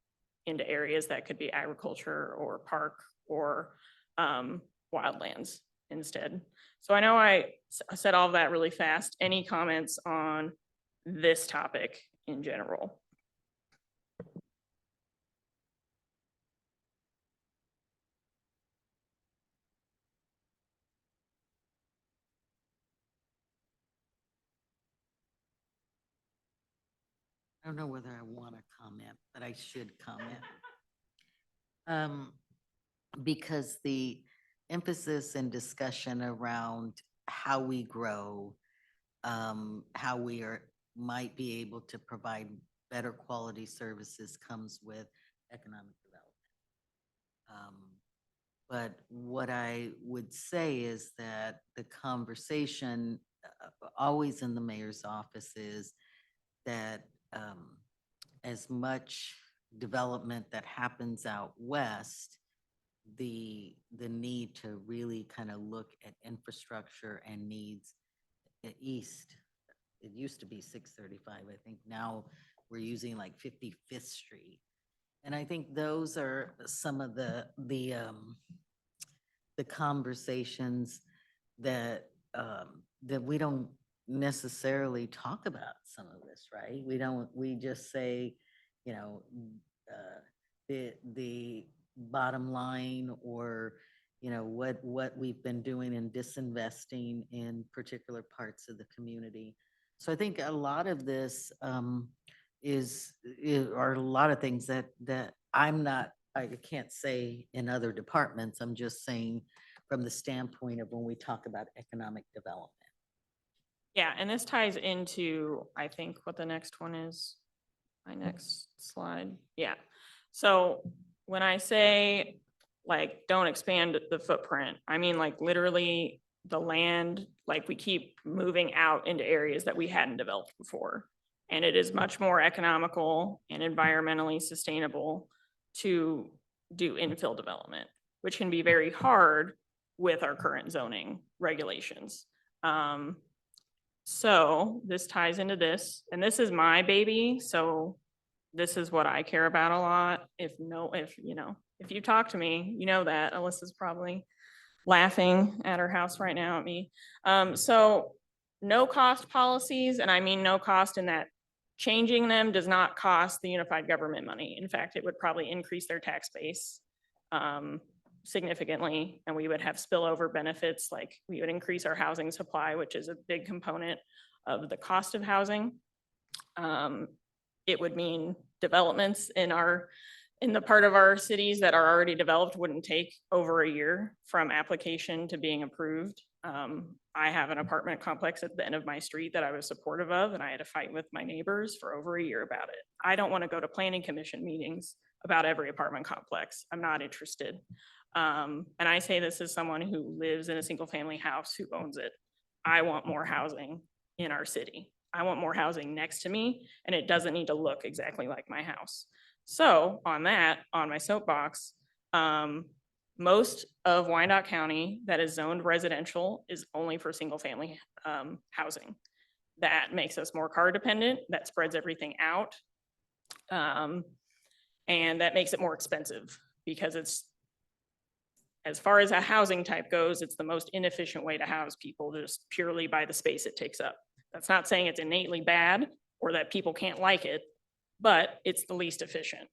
into areas that could be agriculture or park or wildlands instead. So I know I said all of that really fast. Any comments on this topic in general? I don't know whether I want to comment, but I should comment. Because the emphasis and discussion around how we grow, how we might be able to provide better quality services comes with economic development. But what I would say is that the conversation always in the mayor's office is that as much development that happens out west, the need to really kind of look at infrastructure and needs east. It used to be 635. I think now we're using like 55th Street. And I think those are some of the conversations that that we don't necessarily talk about some of this, right? We just say, you know, the bottom line or, you know, what we've been doing in disinvesting in particular parts of the community. So I think a lot of this are a lot of things that I can't say in other departments. I'm just saying from the standpoint of when we talk about economic development. Yeah, and this ties into, I think, what the next one is. My next slide. Yeah. So when I say like, don't expand the footprint, I mean like literally the land, like we keep moving out into areas that we hadn't developed before. And it is much more economical and environmentally sustainable to do infill development, which can be very hard with our current zoning regulations. So this ties into this, and this is my baby. So this is what I care about a lot. If you talk to me, you know that Alyssa's probably laughing at her house right now at me. So no cost policies, and I mean no cost in that changing them does not cost the unified government money. In fact, it would probably increase their tax base significantly, and we would have spillover benefits, like we would increase our housing supply, which is a big component of the cost of housing. It would mean developments in the part of our cities that are already developed wouldn't take over a year from application to being approved. I have an apartment complex at the end of my street that I was supportive of, and I had a fight with my neighbors for over a year about it. I don't want to go to planning commission meetings about every apartment complex. I'm not interested. And I say this as someone who lives in a single family house who owns it. I want more housing in our city. I want more housing next to me, and it doesn't need to look exactly like my house. So on my soapbox, most of Wyandotte County that is zoned residential is only for single family housing. That makes us more car dependent. That spreads everything out. And that makes it more expensive because as far as a housing type goes, it's the most inefficient way to house people just purely by the space it takes up. That's not saying it's innately bad or that people can't like it, but it's the least efficient.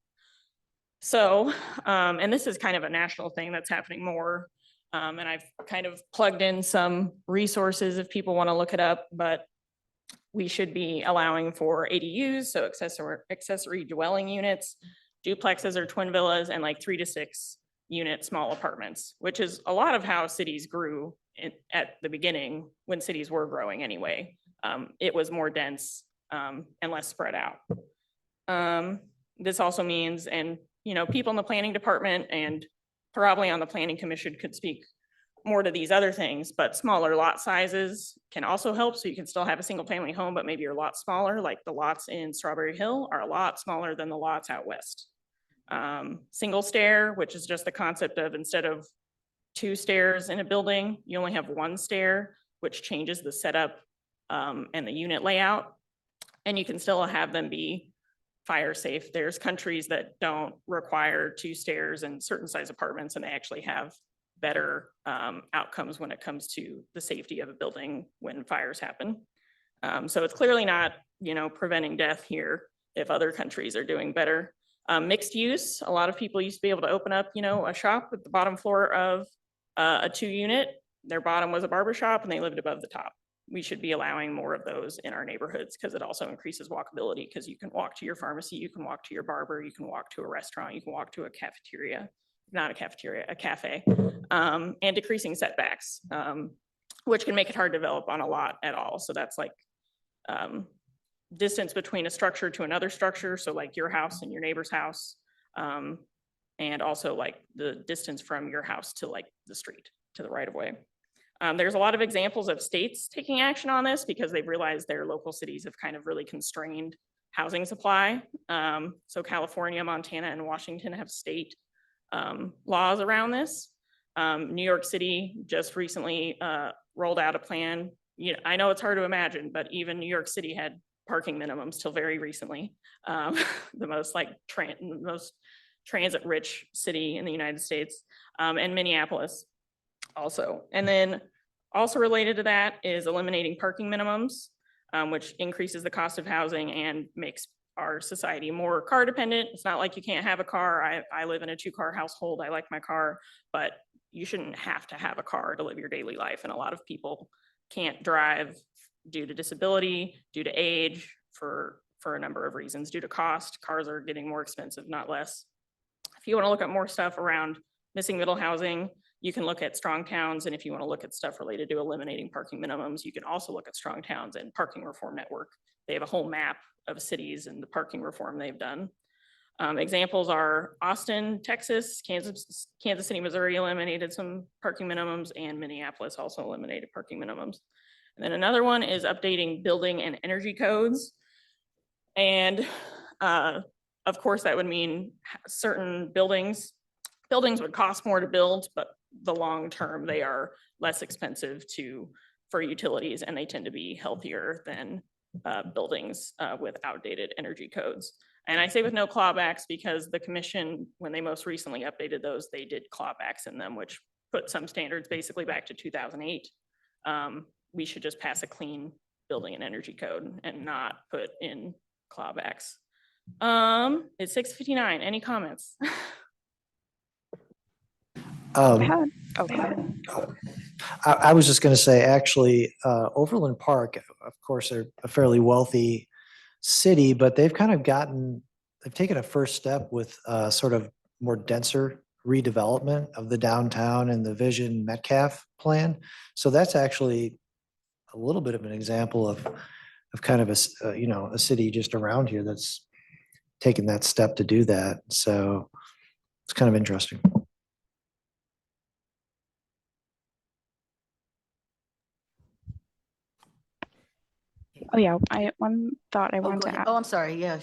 So, and this is kind of a national thing that's happening more. And I've kind of plugged in some resources if people want to look it up, but we should be allowing for ADUs, so accessory dwelling units, duplexes or twin villas, and like 3 to 6 unit small apartments, which is a lot of how cities grew at the beginning when cities were growing anyway. It was more dense and less spread out. This also means, and people in the planning department and probably on the planning commission could speak more to these other things, but smaller lot sizes can also help. So you can still have a single family home, but maybe your lot's smaller, like the lots in Strawberry Hill are a lot smaller than the lots out west. Single stair, which is just the concept of instead of 2 stairs in a building, you only have 1 stair, which changes the setup and the unit layout. And you can still have them be fire safe. There's countries that don't require 2 stairs in certain size apartments, and they actually have better outcomes when it comes to the safety of a building when fires happen. So it's clearly not, preventing death here if other countries are doing better. Mixed use, a lot of people used to be able to open up, a shop at the bottom floor of a 2-unit. Their bottom was a barber shop and they lived above the top. We should be allowing more of those in our neighborhoods because it also increases walkability, because you can walk to your pharmacy, you can walk to your barber, you can walk to a restaurant, you can walk to a cafeteria. Not a cafeteria, a cafe, and decreasing setbacks, which can make it hard to develop on a lot at all. So that's like distance between a structure to another structure. So like your house and your neighbor's house, and also like the distance from your house to like the street, to the right of way. There's a lot of examples of states taking action on this because they've realized their local cities have kind of really constrained housing supply. So California, Montana, and Washington have state laws around this. New York City just recently rolled out a plan. I know it's hard to imagine, but even New York City had parking minimums till very recently. The most most transit-rich city in the United States, and Minneapolis also. And then also related to that is eliminating parking minimums, which increases the cost of housing and makes our society more car dependent. It's not like you can't have a car. I live in a 2-car household. I like my car, but you shouldn't have to have a car to live your daily life. And a lot of people can't drive due to disability, due to age, for a number of reasons, due to cost. Cars are getting more expensive, not less. If you want to look at more stuff around missing middle housing, you can look at strong towns. And if you want to look at stuff related to eliminating parking minimums, you can also look at strong towns and Parking Reform Network. They have a whole map of cities and the parking reform they've done. Examples are Austin, Texas, Kansas City, Missouri eliminated some parking minimums, and Minneapolis also eliminated parking minimums. And then another one is updating building and energy codes. And of course, that would mean certain buildings would cost more to build, but the long term, they are less expensive for utilities, and they tend to be healthier than buildings with outdated energy codes. And I say with no clawbacks because the commission, when they most recently updated those, they did clawbacks in them, which put some standards basically back to 2008. We should just pass a clean building and energy code and not put in clawbacks. It's 6:59. Any comments? I was just going to say, actually, Overland Park, of course, they're a fairly wealthy city, but they've taken a first step with sort of more denser redevelopment of the downtown and the Vision Metcalf plan. So that's actually a little bit of an example of kind of a city just around here that's taken that step to do that. So it's kind of interesting. Oh yeah, one thought I wanted to add. Oh, I'm sorry. Yeah,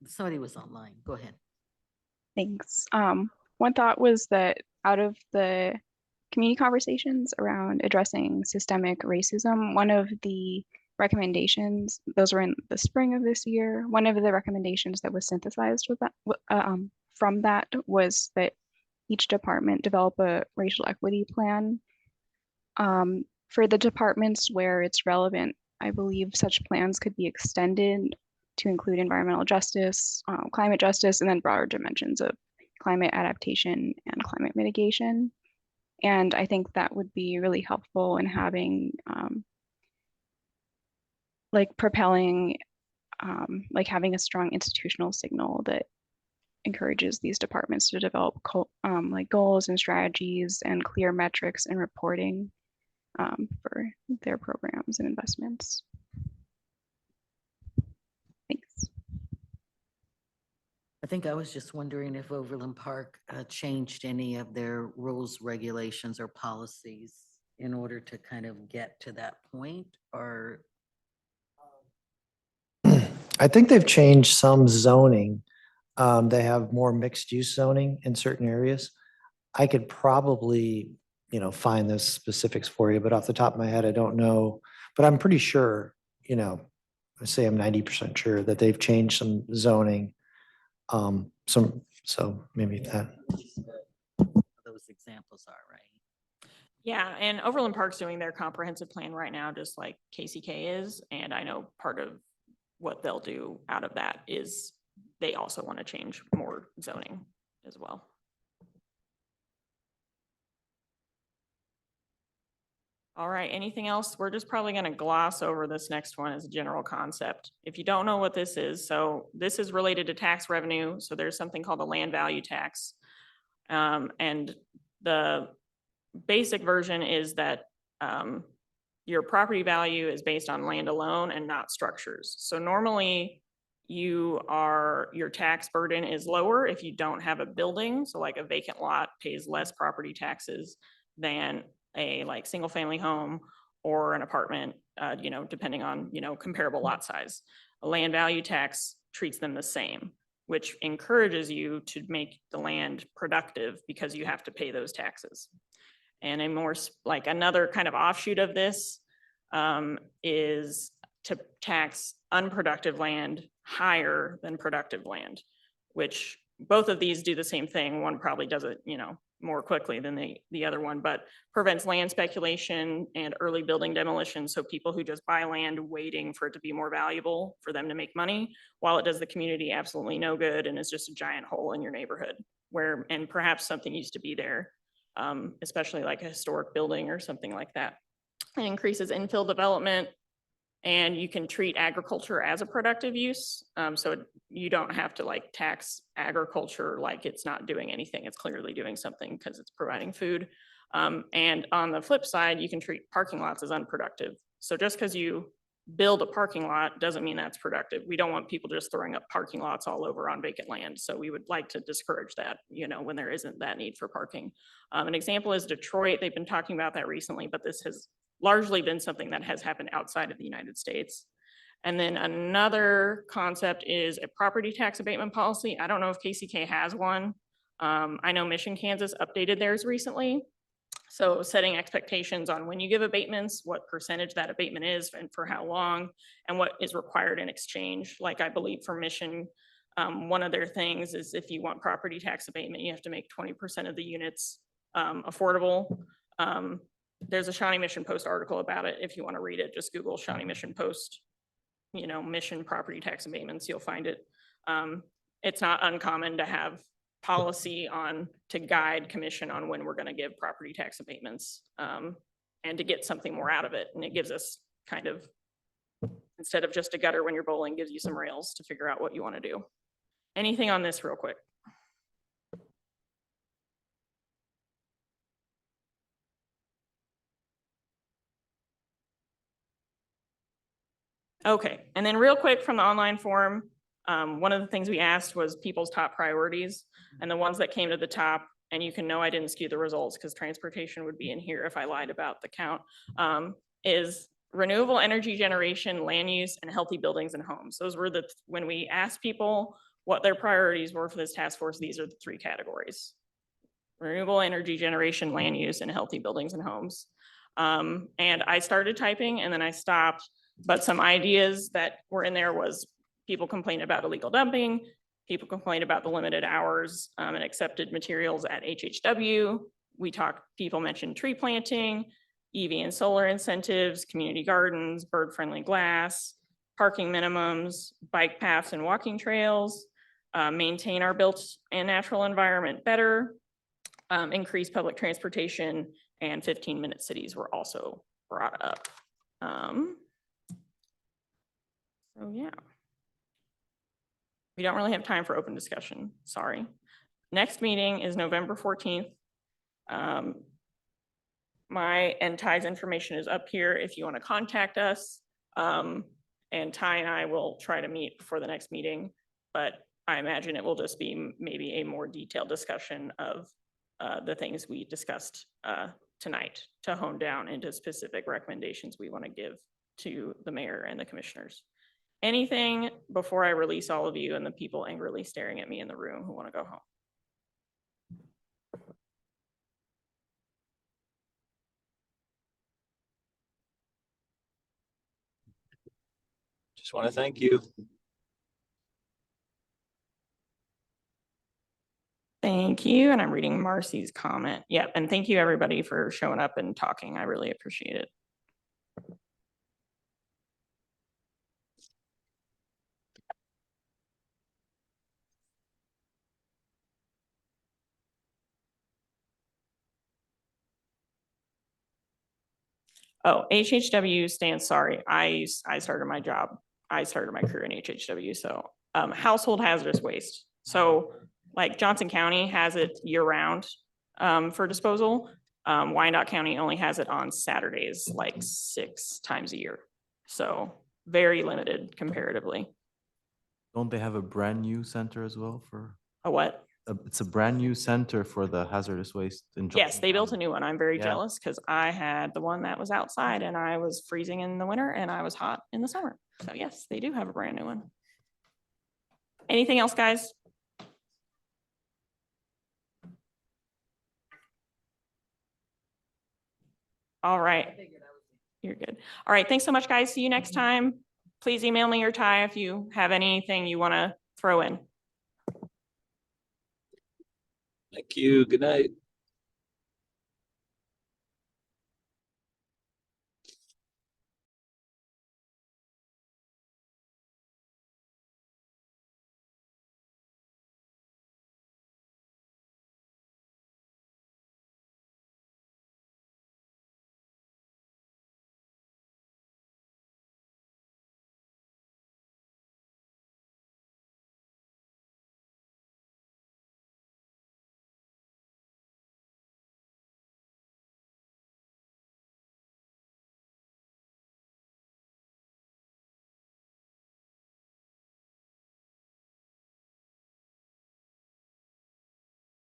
somebody was online. Go ahead. Thanks. One thought was that out of the community conversations around addressing systemic racism, one of the recommendations, those were in the spring of this year, one of the recommendations that was synthesized with that, from that was that each department develop a racial equity plan. For the departments where it's relevant, I believe such plans could be extended to include environmental justice, climate justice, and then broader dimensions of climate adaptation and climate mitigation. And I think that would be really helpful in having like propelling, like having a strong institutional signal that encourages these departments to develop like goals and strategies and clear metrics and reporting for their programs and investments. Thanks. I think I was just wondering if Overland Park changed any of their rules, regulations, or policies in order to kind of get to that point, or I think they've changed some zoning. They have more mixed use zoning in certain areas. I could probably, find those specifics for you, but off the top of my head, I don't know. But I'm pretty sure, I say I'm 90% sure that they've changed some zoning. So maybe that. those examples are, right? Yeah, and Overland Park's doing their comprehensive plan right now, just like KCK is. And I know part of what they'll do out of that is they also want to change more zoning as well. All right, anything else? We're just probably going to gloss over this next one as a general concept. If you don't know what this is, so this is related to tax revenue. So there's something called a land value tax. And the basic version is that your property value is based on land alone and not structures. So normally your tax burden is lower if you don't have a building. So like a vacant lot pays less property taxes than a like single family home or an apartment, depending on, comparable lot size. A land value tax treats them the same, which encourages you to make the land productive because you have to pay those taxes. And a more like another kind of offshoot of this is to tax unproductive land higher than productive land, which both of these do the same thing. One probably does it, more quickly than the other one, but prevents land speculation and early building demolition. So people who just buy land waiting for it to be more valuable for them to make money, while it does the community absolutely no good and is just a giant hole in your neighborhood and perhaps something used to be there, especially like a historic building or something like that. It increases infill development, and you can treat agriculture as a productive use. So you don't have to like tax agriculture like it's not doing anything. It's clearly doing something because it's providing food. And on the flip side, you can treat parking lots as unproductive. So just because you build a parking lot doesn't mean that's productive. We don't want people just throwing up parking lots all over on vacant land. So we would like to discourage that, when there isn't that need for parking. An example is Detroit. They've been talking about that recently, but this has largely been something that has happened outside of the United States. And then another concept is a property tax abatement policy. I don't know if KCK has one. I know Mission, Kansas updated theirs recently. So setting expectations on when you give abatements, what percentage that abatement is and for how long, and what is required in exchange. Like I believe for Mission, one of their things is if you want property tax abatement, you have to make 20% of the units affordable. There's a Shawnee Mission Post article about it. If you want to read it, just Google Shawnee Mission Post, Mission property tax abatements, you'll find it. It's not uncommon to have policy to guide commission on when we're going to give property tax abatements and to get something more out of it. And it gives us kind of, instead of just a gutter when you're bowling, gives you some rails to figure out what you want to do. Anything on this real quick? Okay, and then real quick from the online forum, one of the things we asked was people's top priorities, and the ones that came to the top, and you can know I didn't skew the results because transportation would be in here if I lied about the count, is renewable energy generation, land use, and healthy buildings and homes. Those were when we asked people what their priorities were for this task force, these are the three categories: renewable energy generation, land use, and healthy buildings and homes. And I started typing and then I stopped. But some ideas that were in there was people complain about illegal dumping, People complained about the limited hours and accepted materials at HHW. People mentioned tree planting, EV and solar incentives, community gardens, bird-friendly glass, parking minimums, bike paths and walking trails, maintain our built and natural environment better, increase public transportation, and 15-minute cities were also brought up. So yeah. We don't really have time for open discussion, sorry. Next meeting is November 14th. My and Ty's information is up here if you want to contact us. And Ty and I will try to meet for the next meeting, but I imagine it will just be maybe a more detailed discussion of the things we discussed tonight to hone down into specific recommendations we want to give to the mayor and the commissioners. Anything before I release all of you and the people angrily staring at me in the room who want to go home? Just want to thank you. Thank you. And I'm reading Marcy's comment. Yep. And thank you everybody for showing up and talking. I really appreciate it. Oh, HHW stands sorry. I started my job. I started my career in HHW. So household hazardous waste. So like Johnson County has it year round for disposal. Wyandotte County only has it on Saturdays, like 6 times a year. So very limited comparatively. Don't they have a brand new center as well for? A what? It's a brand new center for the hazardous waste in. Yes, Johnson they built a County. new one. I'm very Yeah. jealous because I had the one that was outside and I was freezing in the winter and I was hot in the summer. So yes, they do have a brand new one. Anything else, guys? All right. You're good. All right. Thanks so much, guys. See you next time. Please email me or Ty if you have anything you want to throw in. Thank you. Good night.